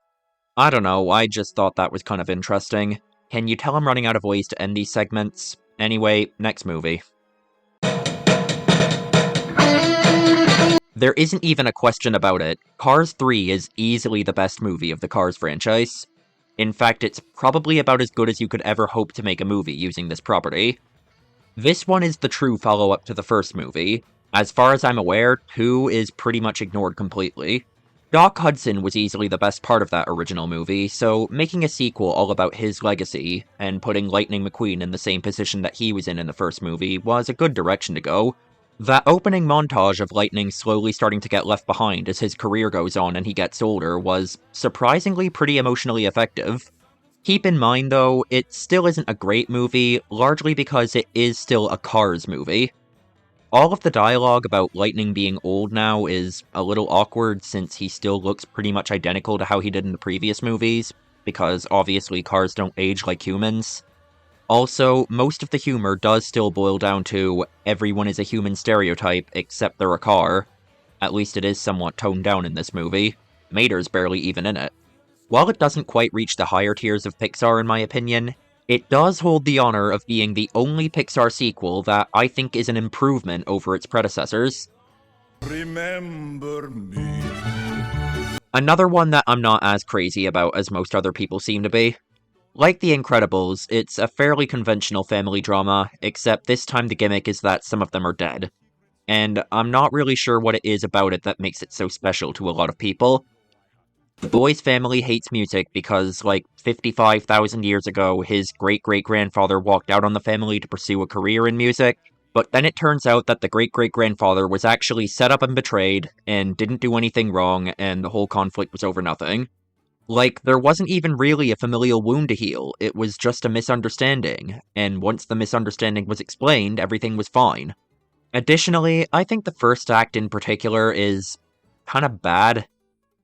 Speaker 1: I don't know, I just thought that was kind of interesting. Can you tell I'm running out of ways to end these segments? Anyway, next movie. There isn't even a question about it. Cars 3 is easily the best movie of the Cars franchise. In fact, it's probably about as good as you could ever hope to make a movie using this property. This one is the true follow-up to the first movie. As far as I'm aware, 2 is pretty much ignored completely. Doc Hudson was easily the best part of that original movie, so making a sequel all about his legacy, and putting Lightning McQueen in the same position that he was in the first movie, was a good direction to go. That opening montage of Lightning slowly starting to get left behind as his career goes on and he gets older was surprisingly pretty emotionally effective. Keep in mind though, it still isn't a great movie, largely because it is still a Cars movie. All of the dialogue about Lightning being old now is a little awkward since he still looks pretty much identical to how he did in the previous movies, because obviously cars don't age like humans. Also, most of the humor does still boil down to everyone is a human stereotype except they're a car. At least it is somewhat toned down in this movie. Mater's barely even in it. While it doesn't quite reach the higher tiers of Pixar in my opinion, it does hold the honor of being the only Pixar sequel that I think is an improvement over its predecessors.
Speaker 17: Remember me.
Speaker 1: Another one that I'm not as crazy about as most other people seem to be. Like The Incredibles, it's a fairly conventional family drama, except this time the gimmick is that some of them are dead. And I'm not really sure what it is about it that makes it so special to a lot of people. The boy's family hates music because, like, 55,000 years ago, his great-great-grandfather walked out on the family to pursue a career in music, but then it turns out that the great-great-grandfather was actually set up and betrayed, and didn't do anything wrong, and the whole conflict was over nothing. Like, there wasn't even really a familial wound to heal, it was just a misunderstanding, and once the misunderstanding was explained, everything was fine. Additionally, I think the first act in particular is kinda bad.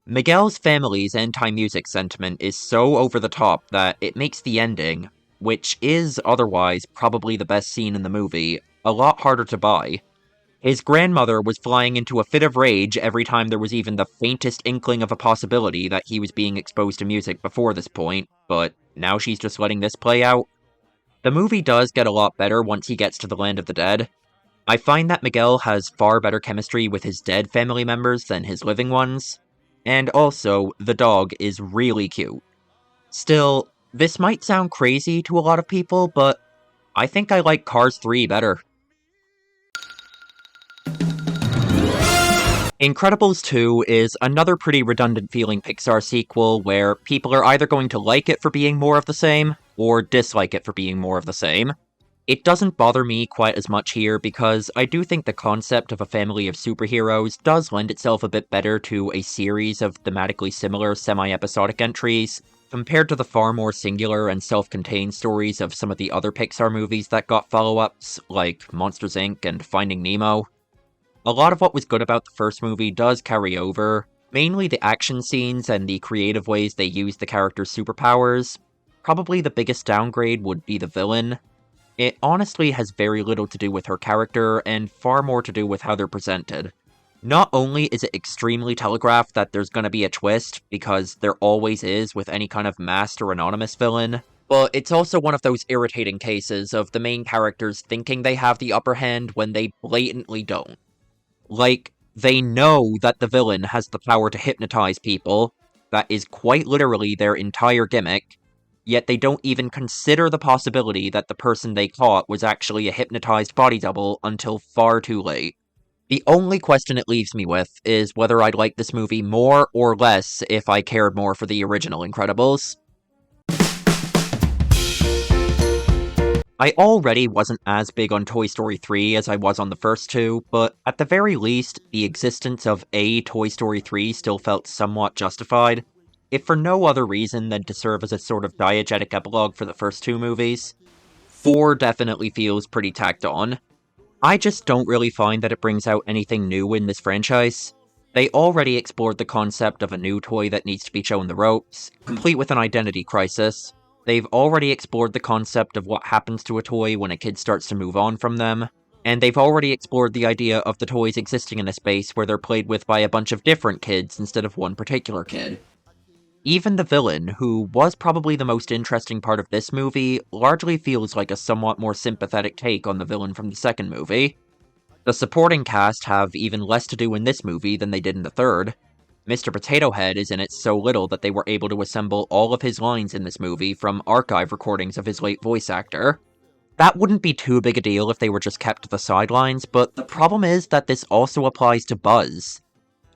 Speaker 1: Miguel's family's anti-music sentiment is so over the top that it makes the ending, which is otherwise probably the best scene in the movie, a lot harder to buy. His grandmother was flying into a fit of rage every time there was even the faintest inkling of a possibility that he was being exposed to music before this point, but now she's just letting this play out. The movie does get a lot better once he gets to the land of the dead. I find that Miguel has far better chemistry with his dead family members than his living ones, and also, the dog is really cute. Still, this might sound crazy to a lot of people, but I think I like Cars 3 better. Incredibles 2 is another pretty redundant feeling Pixar sequel where people are either going to like it for being more of the same, or dislike it for being more of the same. It doesn't bother me quite as much here because I do think the concept of a family of superheroes does lend itself a bit better to a series of thematically similar semi-episodic entries, compared to the far more singular and self-contained stories of some of the other Pixar movies that got follow-ups, like Monsters Inc. and Finding Nemo. A lot of what was good about the first movie does carry over, mainly the action scenes and the creative ways they use the characters' superpowers. Probably the biggest downgrade would be the villain. It honestly has very little to do with her character, and far more to do with how they're presented. Not only is it extremely telegraphed that there's gonna be a twist, because there always is with any kind of masked or anonymous villain, but it's also one of those irritating cases of the main characters thinking they have the upper hand when they blatantly don't. Like, they know that the villain has the power to hypnotize people, that is quite literally their entire gimmick, yet they don't even consider the possibility that the person they caught was actually a hypnotized body double until far too late. The only question it leaves me with is whether I'd like this movie more or less if I cared more for the original Incredibles. I already wasn't as big on Toy Story 3 as I was on the first two, but at the very least, the existence of a Toy Story 3 still felt somewhat justified, if for no other reason than to serve as a sort of diegetic epilogue for the first two movies. 4 definitely feels pretty tacked on. I just don't really find that it brings out anything new in this franchise. They already explored the concept of a new toy that needs to be shown the ropes, complete with an identity crisis. They've already explored the concept of what happens to a toy when a kid starts to move on from them. And they've already explored the idea of the toys existing in a space where they're played with by a bunch of different kids instead of one particular kid. Even the villain, who was probably the most interesting part of this movie, largely feels like a somewhat more sympathetic take on the villain from the second movie. The supporting cast have even less to do in this movie than they did in the third. Mr. Potato Head is in it so little that they were able to assemble all of his lines in this movie from archive recordings of his late voice actor. That wouldn't be too big a deal if they were just kept to the sidelines, but the problem is that this also applies to Buzz.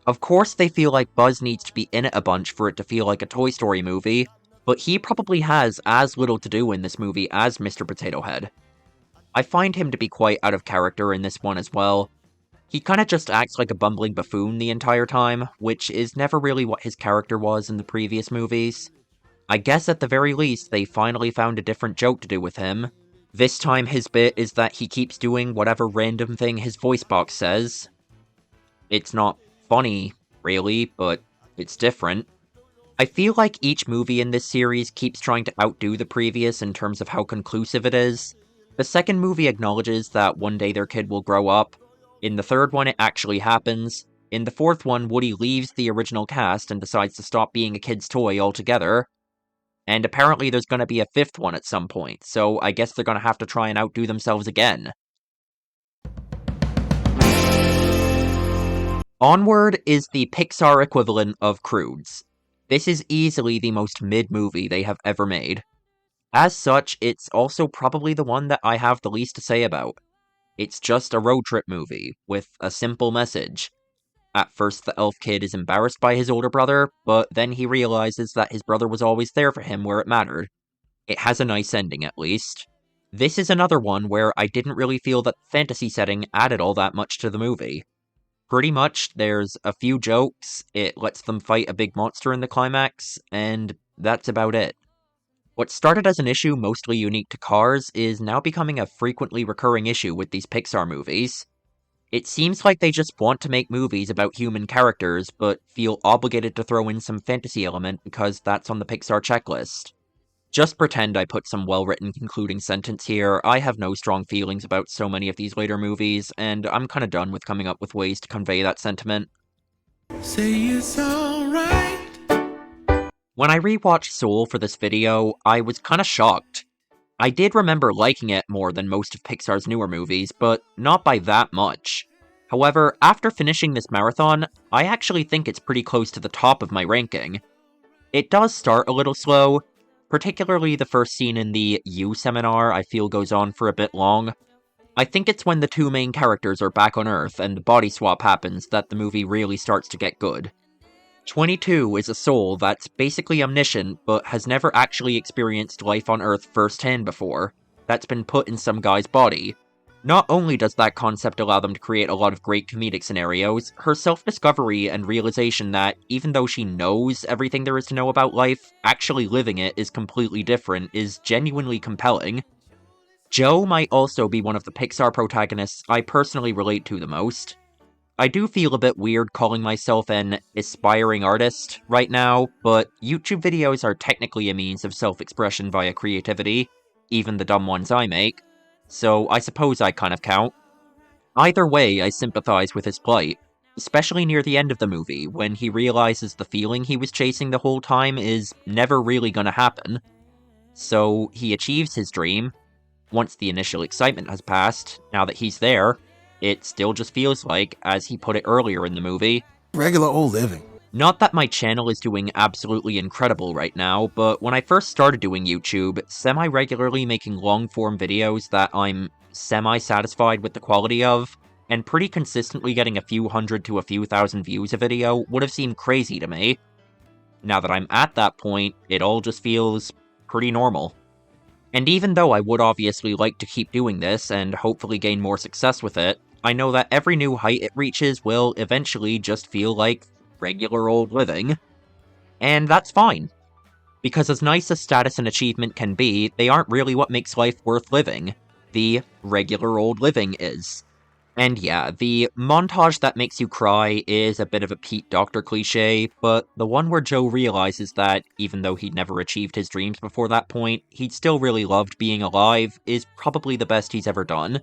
Speaker 1: Of course they feel like Buzz needs to be in it a bunch for it to feel like a Toy Story movie, but he probably has as little to do in this movie as Mr. Potato Head. I find him to be quite out of character in this one as well. He kinda just acts like a bumbling buffoon the entire time, which is never really what his character was in the previous movies. I guess at the very least they finally found a different joke to do with him. This time his bit is that he keeps doing whatever random thing his voice box says. It's not funny, really, but it's different. I feel like each movie in this series keeps trying to outdo the previous in terms of how conclusive it is. The second movie acknowledges that one day their kid will grow up. In the third one, it actually happens. In the fourth one, Woody leaves the original cast and decides to stop being a kid's toy altogether. And apparently there's gonna be a fifth one at some point, so I guess they're gonna have to try and outdo themselves again. Onward is the Pixar equivalent of Croods. This is easily the most mid-movie they have ever made. As such, it's also probably the one that I have the least to say about. It's just a road trip movie, with a simple message. At first, the elf kid is embarrassed by his older brother, but then he realizes that his brother was always there for him where it mattered. It has a nice ending, at least. This is another one where I didn't really feel that the fantasy setting added all that much to the movie. Pretty much, there's a few jokes, it lets them fight a big monster in the climax, and that's about it. What started as an issue mostly unique to Cars is now becoming a frequently recurring issue with these Pixar movies. It seems like they just want to make movies about human characters, but feel obligated to throw in some fantasy element because that's on the Pixar checklist. Just pretend I put some well-written concluding sentence here. I have no strong feelings about so many of these later movies, and I'm kinda done with coming up with ways to convey that sentiment.
Speaker 17: Say it's alright.
Speaker 1: When I rewatched Soul for this video, I was kinda shocked. I did remember liking it more than most of Pixar's newer movies, but not by that much. However, after finishing this marathon, I actually think it's pretty close to the top of my ranking. It does start a little slow, particularly the first scene in the You seminar I feel goes on for a bit long. I think it's when the two main characters are back on Earth and the body swap happens that the movie really starts to get good. 22 is a soul that's basically omniscient, but has never actually experienced life on Earth firsthand before. That's been put in some guy's body. Not only does that concept allow them to create a lot of great comedic scenarios, her self-discovery and realization that, even though she knows everything there is to know about life, actually living it is completely different is genuinely compelling. Joe might also be one of the Pixar protagonists I personally relate to the most. I do feel a bit weird calling myself an aspiring artist right now, but YouTube videos are technically a means of self-expression via creativity, even the dumb ones I make, so I suppose I kind of count. Either way, I sympathize with his plight, especially near the end of the movie, when he realizes the feeling he was chasing the whole time is never really gonna happen. So he achieves his dream. Once the initial excitement has passed, now that he's there, it still just feels like, as he put it earlier in the movie,
Speaker 11: regular old living.
Speaker 1: Not that my channel is doing absolutely incredible right now, but when I first started doing YouTube, semi-regularly making long-form videos that I'm semi-satisfied with the quality of, and pretty consistently getting a few hundred to a few thousand views a video would have seemed crazy to me. Now that I'm at that point, it all just feels pretty normal. And even though I would obviously like to keep doing this and hopefully gain more success with it, I know that every new height it reaches will eventually just feel like regular old living. And that's fine. Because as nice as status and achievement can be, they aren't really what makes life worth living. The regular old living is. And yeah, the montage that makes you cry is a bit of a Pete Docter cliche, but the one where Joe realizes that, even though he'd never achieved his dreams before that point, he'd still really loved being alive is probably the best he's ever done.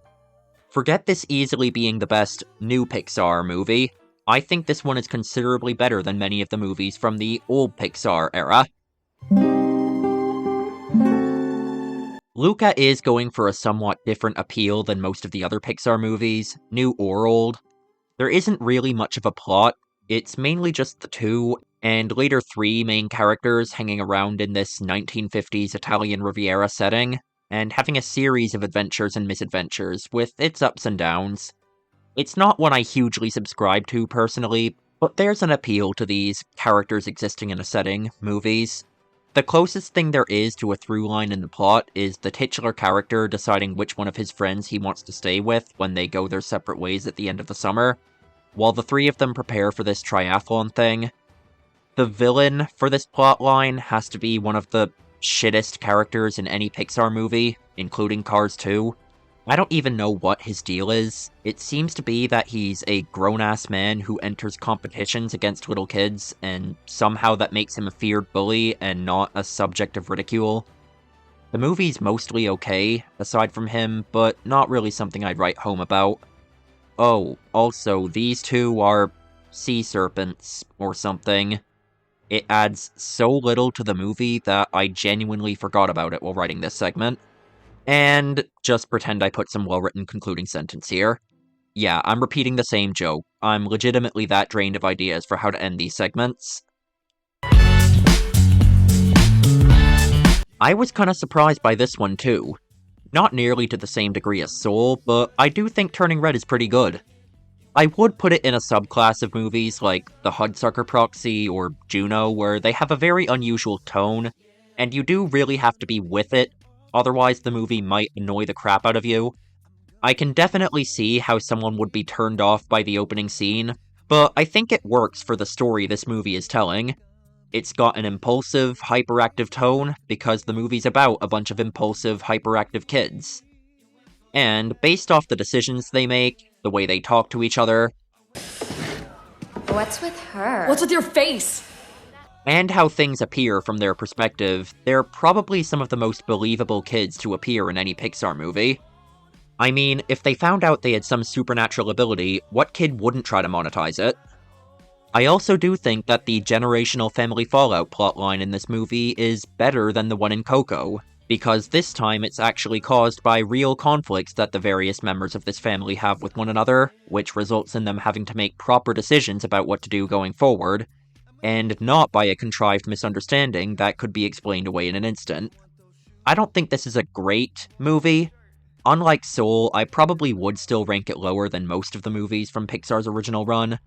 Speaker 1: Forget this easily being the best new Pixar movie. I think this one is considerably better than many of the movies from the old Pixar era. Luca is going for a somewhat different appeal than most of the other Pixar movies, new or old. There isn't really much of a plot, it's mainly just the two, and later three main characters hanging around in this 1950s Italian Riviera setting, and having a series of adventures and misadventures, with its ups and downs. It's not one I hugely subscribe to personally, but there's an appeal to these characters existing in a setting, movies. The closest thing there is to a through line in the plot is the titular character deciding which one of his friends he wants to stay with when they go their separate ways at the end of the summer, while the three of them prepare for this triathlon thing. The villain for this plotline has to be one of the shittest characters in any Pixar movie, including Cars 2. I don't even know what his deal is. It seems to be that he's a grown-ass man who enters competitions against little kids, and somehow that makes him a feared bully and not a subject of ridicule. The movie's mostly okay, aside from him, but not really something I'd write home about. Oh, also, these two are sea serpents, or something. It adds so little to the movie that I genuinely forgot about it while writing this segment. And just pretend I put some well-written concluding sentence here. Yeah, I'm repeating the same joke. I'm legitimately that drained of ideas for how to end these segments. I was kinda surprised by this one too. Not nearly to the same degree as Soul, but I do think Turning Red is pretty good. I would put it in a subclass of movies like The Hudsucker Proxy or Juno, where they have a very unusual tone, and you do really have to be with it, otherwise the movie might annoy the crap out of you. I can definitely see how someone would be turned off by the opening scene, but I think it works for the story this movie is telling. It's got an impulsive, hyperactive tone, because the movie's about a bunch of impulsive, hyperactive kids. And based off the decisions they make, the way they talk to each other,
Speaker 18: What's with her?
Speaker 19: What's with your face?
Speaker 1: And how things appear from their perspective, they're probably some of the most believable kids to appear in any Pixar movie. I mean, if they found out they had some supernatural ability, what kid wouldn't try to monetize it? I also do think that the generational family fallout plotline in this movie is better than the one in Coco, because this time it's actually caused by real conflicts that the various members of this family have with one another, which results in them having to make proper decisions about what to do going forward, and not by a contrived misunderstanding that could be explained away in an instant. I don't think this is a great movie. Unlike Soul, I probably would still rank it lower than most of the movies from Pixar's original run,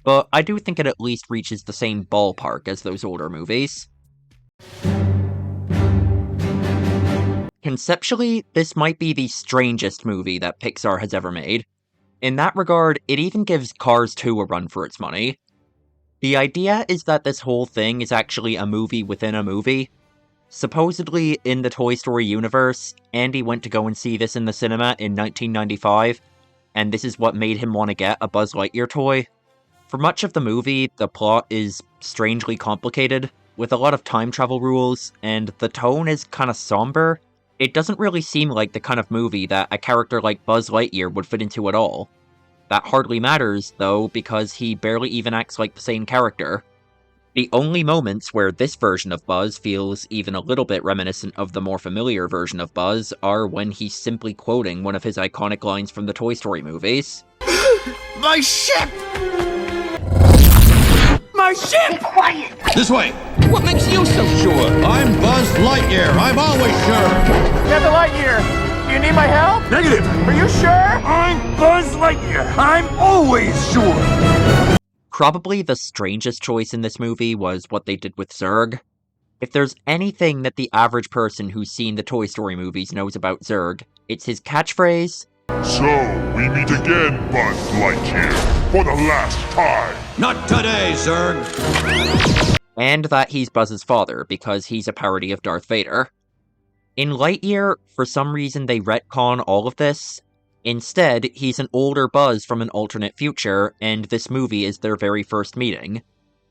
Speaker 1: but I do think it at least reaches the same ballpark as those older movies. Conceptually, this might be the strangest movie that Pixar has ever made. In that regard, it even gives Cars 2 a run for its money. The idea is that this whole thing is actually a movie within a movie. Supposedly, in the Toy Story universe, Andy went to go and see this in the cinema in 1995, and this is what made him want to get a Buzz Lightyear toy. For much of the movie, the plot is strangely complicated, with a lot of time travel rules, and the tone is kinda somber. It doesn't really seem like the kind of movie that a character like Buzz Lightyear would fit into at all. That hardly matters, though, because he barely even acts like the same character. The only moments where this version of Buzz feels even a little bit reminiscent of the more familiar version of Buzz are when he's simply quoting one of his iconic lines from the Toy Story movies.
Speaker 5: My ship! My ship!
Speaker 15: Be quiet!
Speaker 10: This way!
Speaker 19: What makes you so sure?
Speaker 10: I'm Buzz Lightyear. I'm always sure.
Speaker 5: Captain Lightyear! You need my help? Negative! Are you sure? I'm Buzz Lightyear! I'm always sure!
Speaker 1: Probably the strangest choice in this movie was what they did with Zurg. If there's anything that the average person who's seen the Toy Story movies knows about Zurg, it's his catchphrase,
Speaker 20: "So, we meet again, Buzz Lightyear, for the last time."
Speaker 10: Not today, Zurg.
Speaker 1: And that he's Buzz's father, because he's a parody of Darth Vader. In Lightyear, for some reason they retcon all of this. Instead, he's an older Buzz from an alternate future, and this movie is their very first meeting.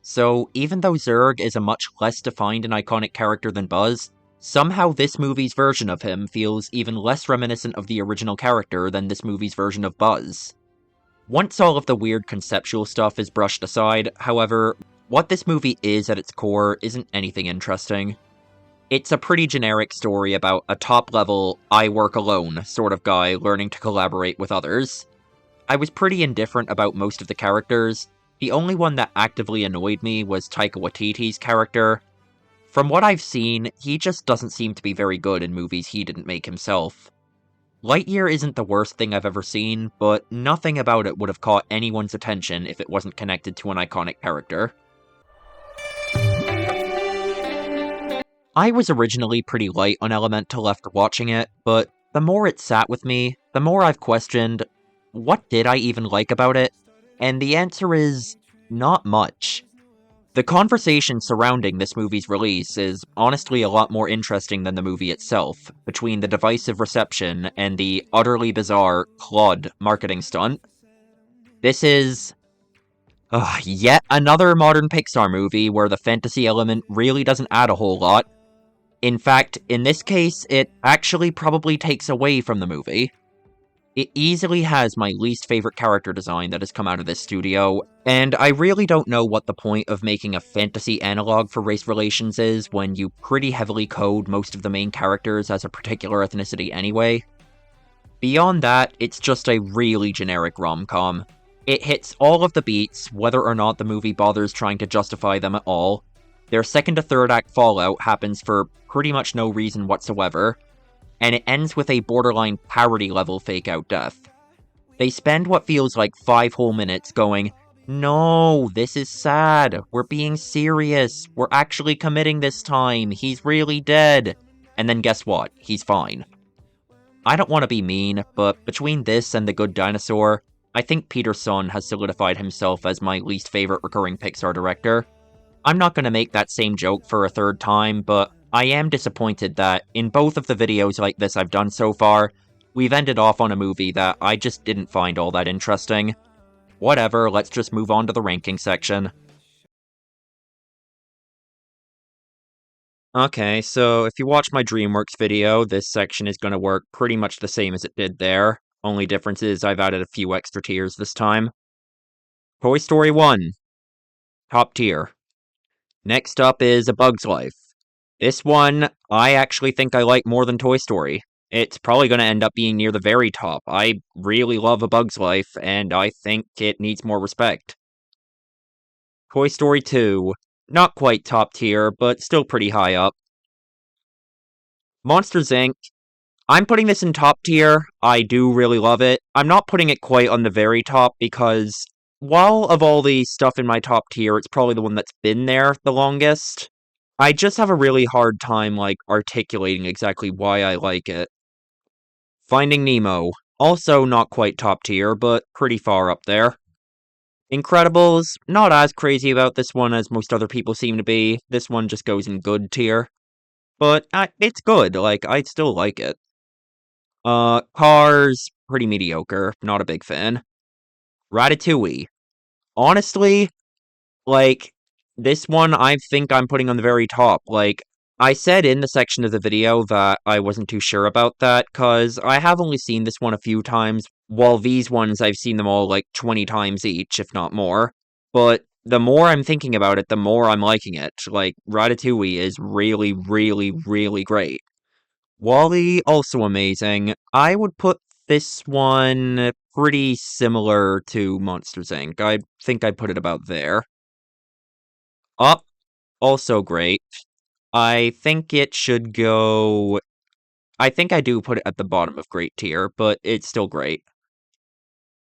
Speaker 1: So, even though Zurg is a much less defined and iconic character than Buzz, somehow this movie's version of him feels even less reminiscent of the original character than this movie's version of Buzz. Once all of the weird conceptual stuff is brushed aside, however, what this movie is at its core isn't anything interesting. It's a pretty generic story about a top-level, I work alone sort of guy learning to collaborate with others. I was pretty indifferent about most of the characters. The only one that actively annoyed me was Taika Waititi's character. From what I've seen, he just doesn't seem to be very good in movies he didn't make himself. Lightyear isn't the worst thing I've ever seen, but nothing about it would have caught anyone's attention if it wasn't connected to an iconic character. I was originally pretty light on Elemental after watching it, but the more it sat with me, the more I've questioned, what did I even like about it? And the answer is, not much. The conversation surrounding this movie's release is honestly a lot more interesting than the movie itself, between the divisive reception and the utterly bizarre Claude marketing stunt. This is yet another modern Pixar movie where the fantasy element really doesn't add a whole lot. In fact, in this case, it actually probably takes away from the movie. It easily has my least favorite character design that has come out of this studio, and I really don't know what the point of making a fantasy analog for race relations is when you pretty heavily code most of the main characters as a particular ethnicity anyway. Beyond that, it's just a really generic rom-com. It hits all of the beats, whether or not the movie bothers trying to justify them at all. Their second to third act fallout happens for pretty much no reason whatsoever, and it ends with a borderline parody-level fake-out death. They spend what feels like 5 whole minutes going, "No, this is sad, we're being serious, we're actually committing this time, he's really dead." And then guess what? He's fine. I don't want to be mean, but between this and The Good Dinosaur, I think Peter Sohn has solidified himself as my least favorite recurring Pixar director. I'm not going to make that same joke for a third time, but I am disappointed that in both of the videos like this I've done so far, we've ended off on a movie that I just didn't find all that interesting. Whatever, let's just move on to the ranking section. Okay, so if you watch my Dreamworks video, this section is going to work pretty much the same as it did there. Only difference is I've added a few extra tiers this time. Toy Story 1. Top tier. Next up is A Bug's Life. This one, I actually think I like more than Toy Story. It's probably going to end up being near the very top. I really love A Bug's Life, and I think it needs more respect. Toy Story 2. Not quite top tier, but still pretty high up. Monsters, Inc. I'm putting this in top tier. I do really love it. I'm not putting it quite on the very top because while of all the stuff in my top tier, it's probably the one that's been there the longest, I just have a really hard time, articulating exactly why I like it. Finding Nemo. Also not quite top tier, but pretty far up there. Incredibles. Not as crazy about this one as most other people seem to be. This one just goes in good tier. But it's good, I still like it. Cars. Pretty mediocre. Not a big fan. Ratatouille. Honestly, this one I think I'm putting on the very top. I said in the section of the video that I wasn't too sure about that, cause I have only seen this one a few times, while these ones I've seen them all 20 times each, if not more. But the more I'm thinking about it, the more I'm liking it. Ratatouille is really, really, really great. WALL-E, also amazing. I would put this one pretty similar to Monsters, Inc. I think I'd put it about there. Up, also great. I think it should go... I think I do put it at the bottom of great tier, but it's still great.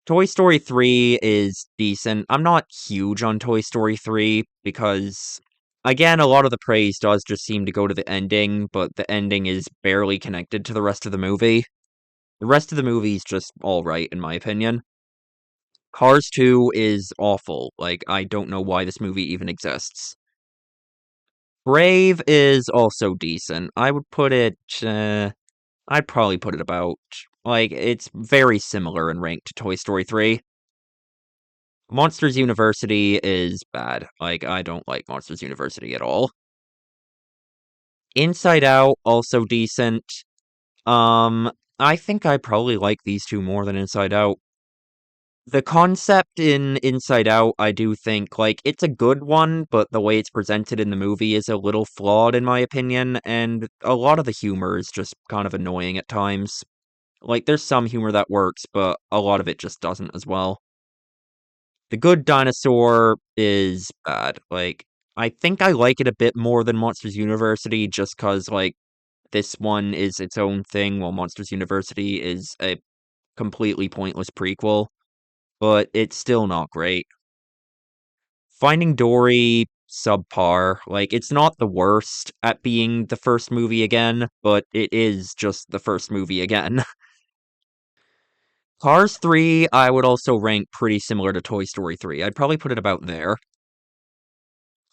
Speaker 1: Toy Story 3 is decent. I'm not huge on Toy Story 3 because, again, a lot of the praise does just seem to go to the ending, but the ending is barely connected to the rest of the movie. The rest of the movie is just alright, in my opinion. Cars 2 is awful. I don't know why this movie even exists. Brave is also decent. I would put it, I'd probably put it about Like, it's very similar in rank to Toy Story 3. Monsters University is bad. Like, I don't like Monsters University at all. Inside Out, also decent. I think I probably like these two more than Inside Out. The concept in Inside Out, I do think, like, it's a good one, but the way it's presented in the movie is a little flawed, in my opinion, and a lot of the humor is just kind of annoying at times. Like, there's some humor that works, but a lot of it just doesn't as well. The Good Dinosaur is bad. Like, I think I like it a bit more than Monsters University, just cause, like, this one is its own thing, while Monsters University is a completely pointless prequel. But it's still not great. Finding Dory, subpar. Like, it's not the worst at being the first movie again, but it is just the first movie again. Cars 3, I would also rank pretty similar to Toy Story 3. I'd probably put it about there.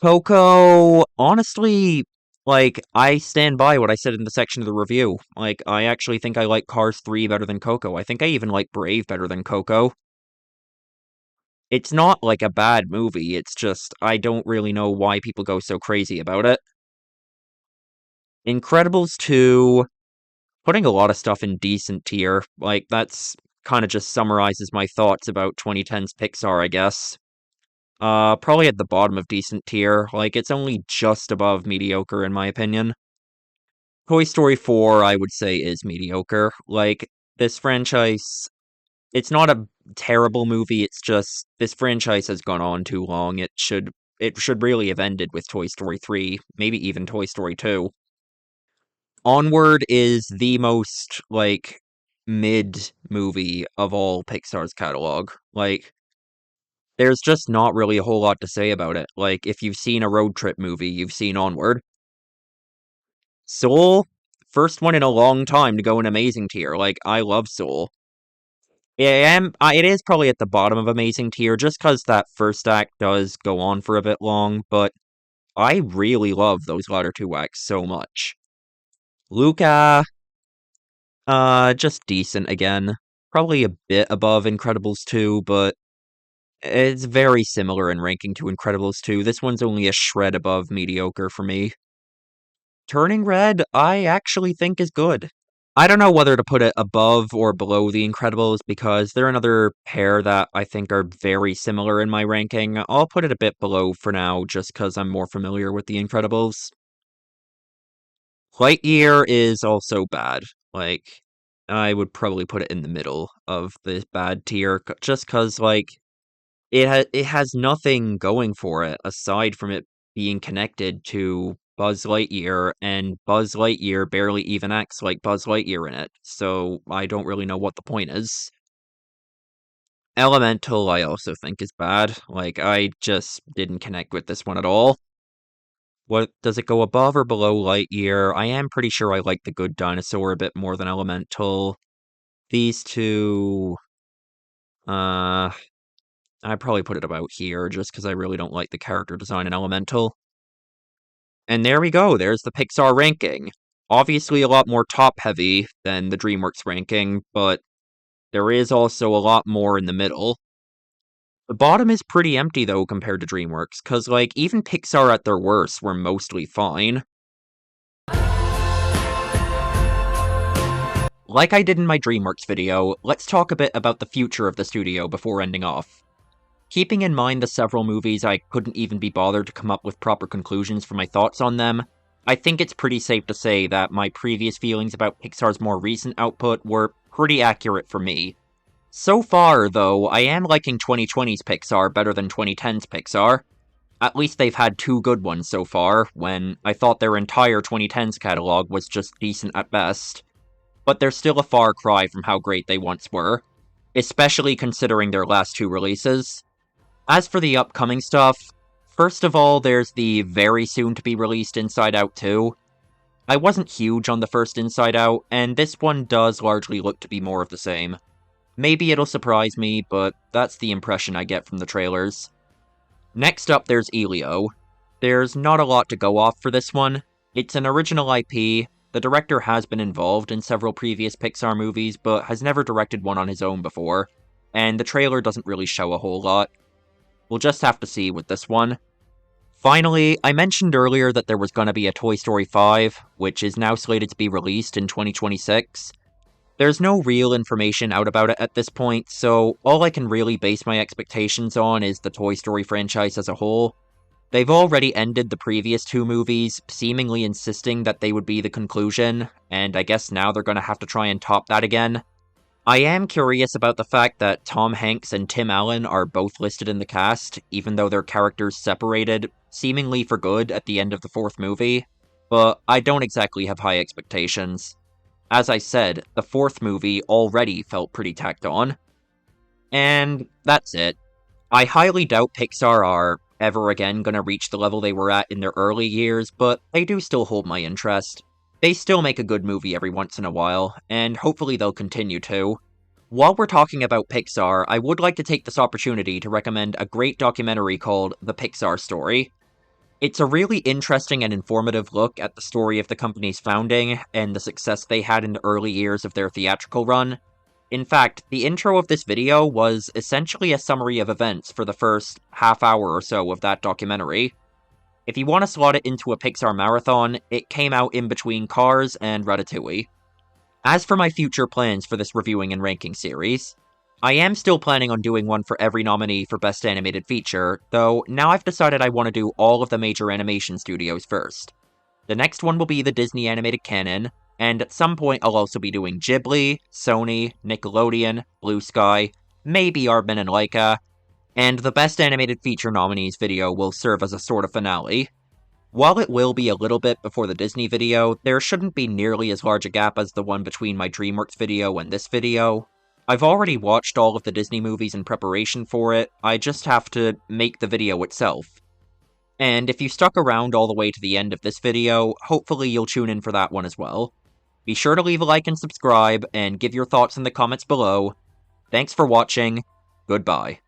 Speaker 1: Coco, honestly, like, I stand by what I said in the section of the review. Like, I actually think I like Cars 3 better than Coco. I think I even like Brave better than Coco. It's not, like, a bad movie, it's just, I don't really know why people go so crazy about it. Incredibles 2, putting a lot of stuff in decent tier, like, that's kinda just summarizes my thoughts about 2010's Pixar, I guess. Probably at the bottom of decent tier, like, it's only just above mediocre in my opinion. Toy Story 4, I would say, is mediocre. Like, this franchise, it's not a terrible movie, it's just, this franchise has gone on too long, it should really have ended with Toy Story 3, maybe even Toy Story 2. Onward is the most, like, mid movie of all Pixar's catalog. Like, there's just not really a whole lot to say about it. Like, if you've seen a road trip movie, you've seen Onward. Soul, first one in a long time to go in amazing tier. Like, I love Soul. It is probably at the bottom of amazing tier, just because that first act does go on for a bit long, but I really love those latter two acts so much. Luca, just decent again. Probably a bit above Incredibles 2, but it's very similar in ranking to Incredibles 2. This one's only a shred above mediocre for me. Turning Red, I actually think is good. I don't know whether to put it above or below The Incredibles, because they're another pair that I think are very similar in my ranking. I'll put it a bit below for now, just because I'm more familiar with The Incredibles. Lightyear is also bad. Like, I would probably put it in the middle of the bad tier, just because, like, it has nothing going for it, aside from it being connected to Buzz Lightyear, and Buzz Lightyear barely even acts like Buzz Lightyear in it, so I don't really know what the point is. Elemental, I also think is bad. Like, I just didn't connect with this one at all. What, does it go above or below Lightyear? I am pretty sure I like the Good Dinosaur a bit more than Elemental. These two, I'd probably put it about here, just because I really don't like the character design in Elemental. And there we go, there's the Pixar ranking. Obviously a lot more top-heavy than the Dreamworks ranking, but there is also a lot more in the middle. The bottom is pretty empty, though, compared to Dreamworks, because, like, even Pixar at their worst were mostly fine. Like I did in my Dreamworks video, let's talk a bit about the future of the studio before ending off. Keeping in mind the several movies I couldn't even be bothered to come up with proper conclusions for my thoughts on them, I think it's pretty safe to say that my previous feelings about Pixar's more recent output were pretty accurate for me. So far, though, I am liking 2020's Pixar better than 2010's Pixar. At least they've had two good ones so far, when I thought their entire 2010's catalog was just decent at best. But they're still a far cry from how great they once were, especially considering their last two releases. As for the upcoming stuff, first of all, there's the very soon-to-be-released Inside Out 2. I wasn't huge on the first Inside Out, and this one does largely look to be more of the same. Maybe it'll surprise me, but that's the impression I get from the trailers. Next up, there's Elio. There's not a lot to go off for this one. It's an original IP, The director has been involved in several previous Pixar movies, but has never directed one on his own before, and the trailer doesn't really show a whole lot. We'll just have to see with this one. Finally, I mentioned earlier that there was going to be a Toy Story 5, which is now slated to be released in 2026. There's no real information out about it at this point, so all I can really base my expectations on is the Toy Story franchise as a whole. They've already ended the previous 2 movies, seemingly insisting that they would be the conclusion, and I guess now they're going to have to try and top that again. I am curious about the fact that Tom Hanks and Tim Allen are both listed in the cast, even though their characters separated, seemingly for good, at the end of the 4th movie, but I don't exactly have high expectations. As I said, the 4th movie already felt pretty tacked on. And that's it. I highly doubt Pixar are ever again gonna reach the level they were at in their early years, but they do still hold my interest. They still make a good movie every once in a while, and hopefully they'll continue to. While we're talking about Pixar, I would like to take this opportunity to recommend a great documentary called The Pixar Story. It's a really interesting and informative look at the story of the company's founding and the success they had in the early years of their theatrical run. In fact, the intro of this video was essentially a summary of events for the first half hour or so of that documentary. If you want to slot it into a Pixar marathon, it came out in between Cars and Ratatouille. As for my future plans for this reviewing and ranking series, I am still planning on doing one for every nominee for Best Animated Feature, though now I've decided I want to do all of the major animation studios first. The next one will be the Disney animated canon, and at some point I'll also be doing Ghibli, Sony, Nickelodeon, Blue Sky, maybe Aardman and Laika, and the Best Animated Feature nominees video will serve as a sort of finale. While it will be a little bit before the Disney video, there shouldn't be nearly as large a gap as the one between my Dreamworks video and this video. I've already watched all of the Disney movies in preparation for it, I just have to make the video itself. And if you stuck around all the way to the end of this video, hopefully you'll tune in for that one as well. Be sure to leave a like and subscribe, and give your thoughts in the comments below. Thanks for watching, goodbye.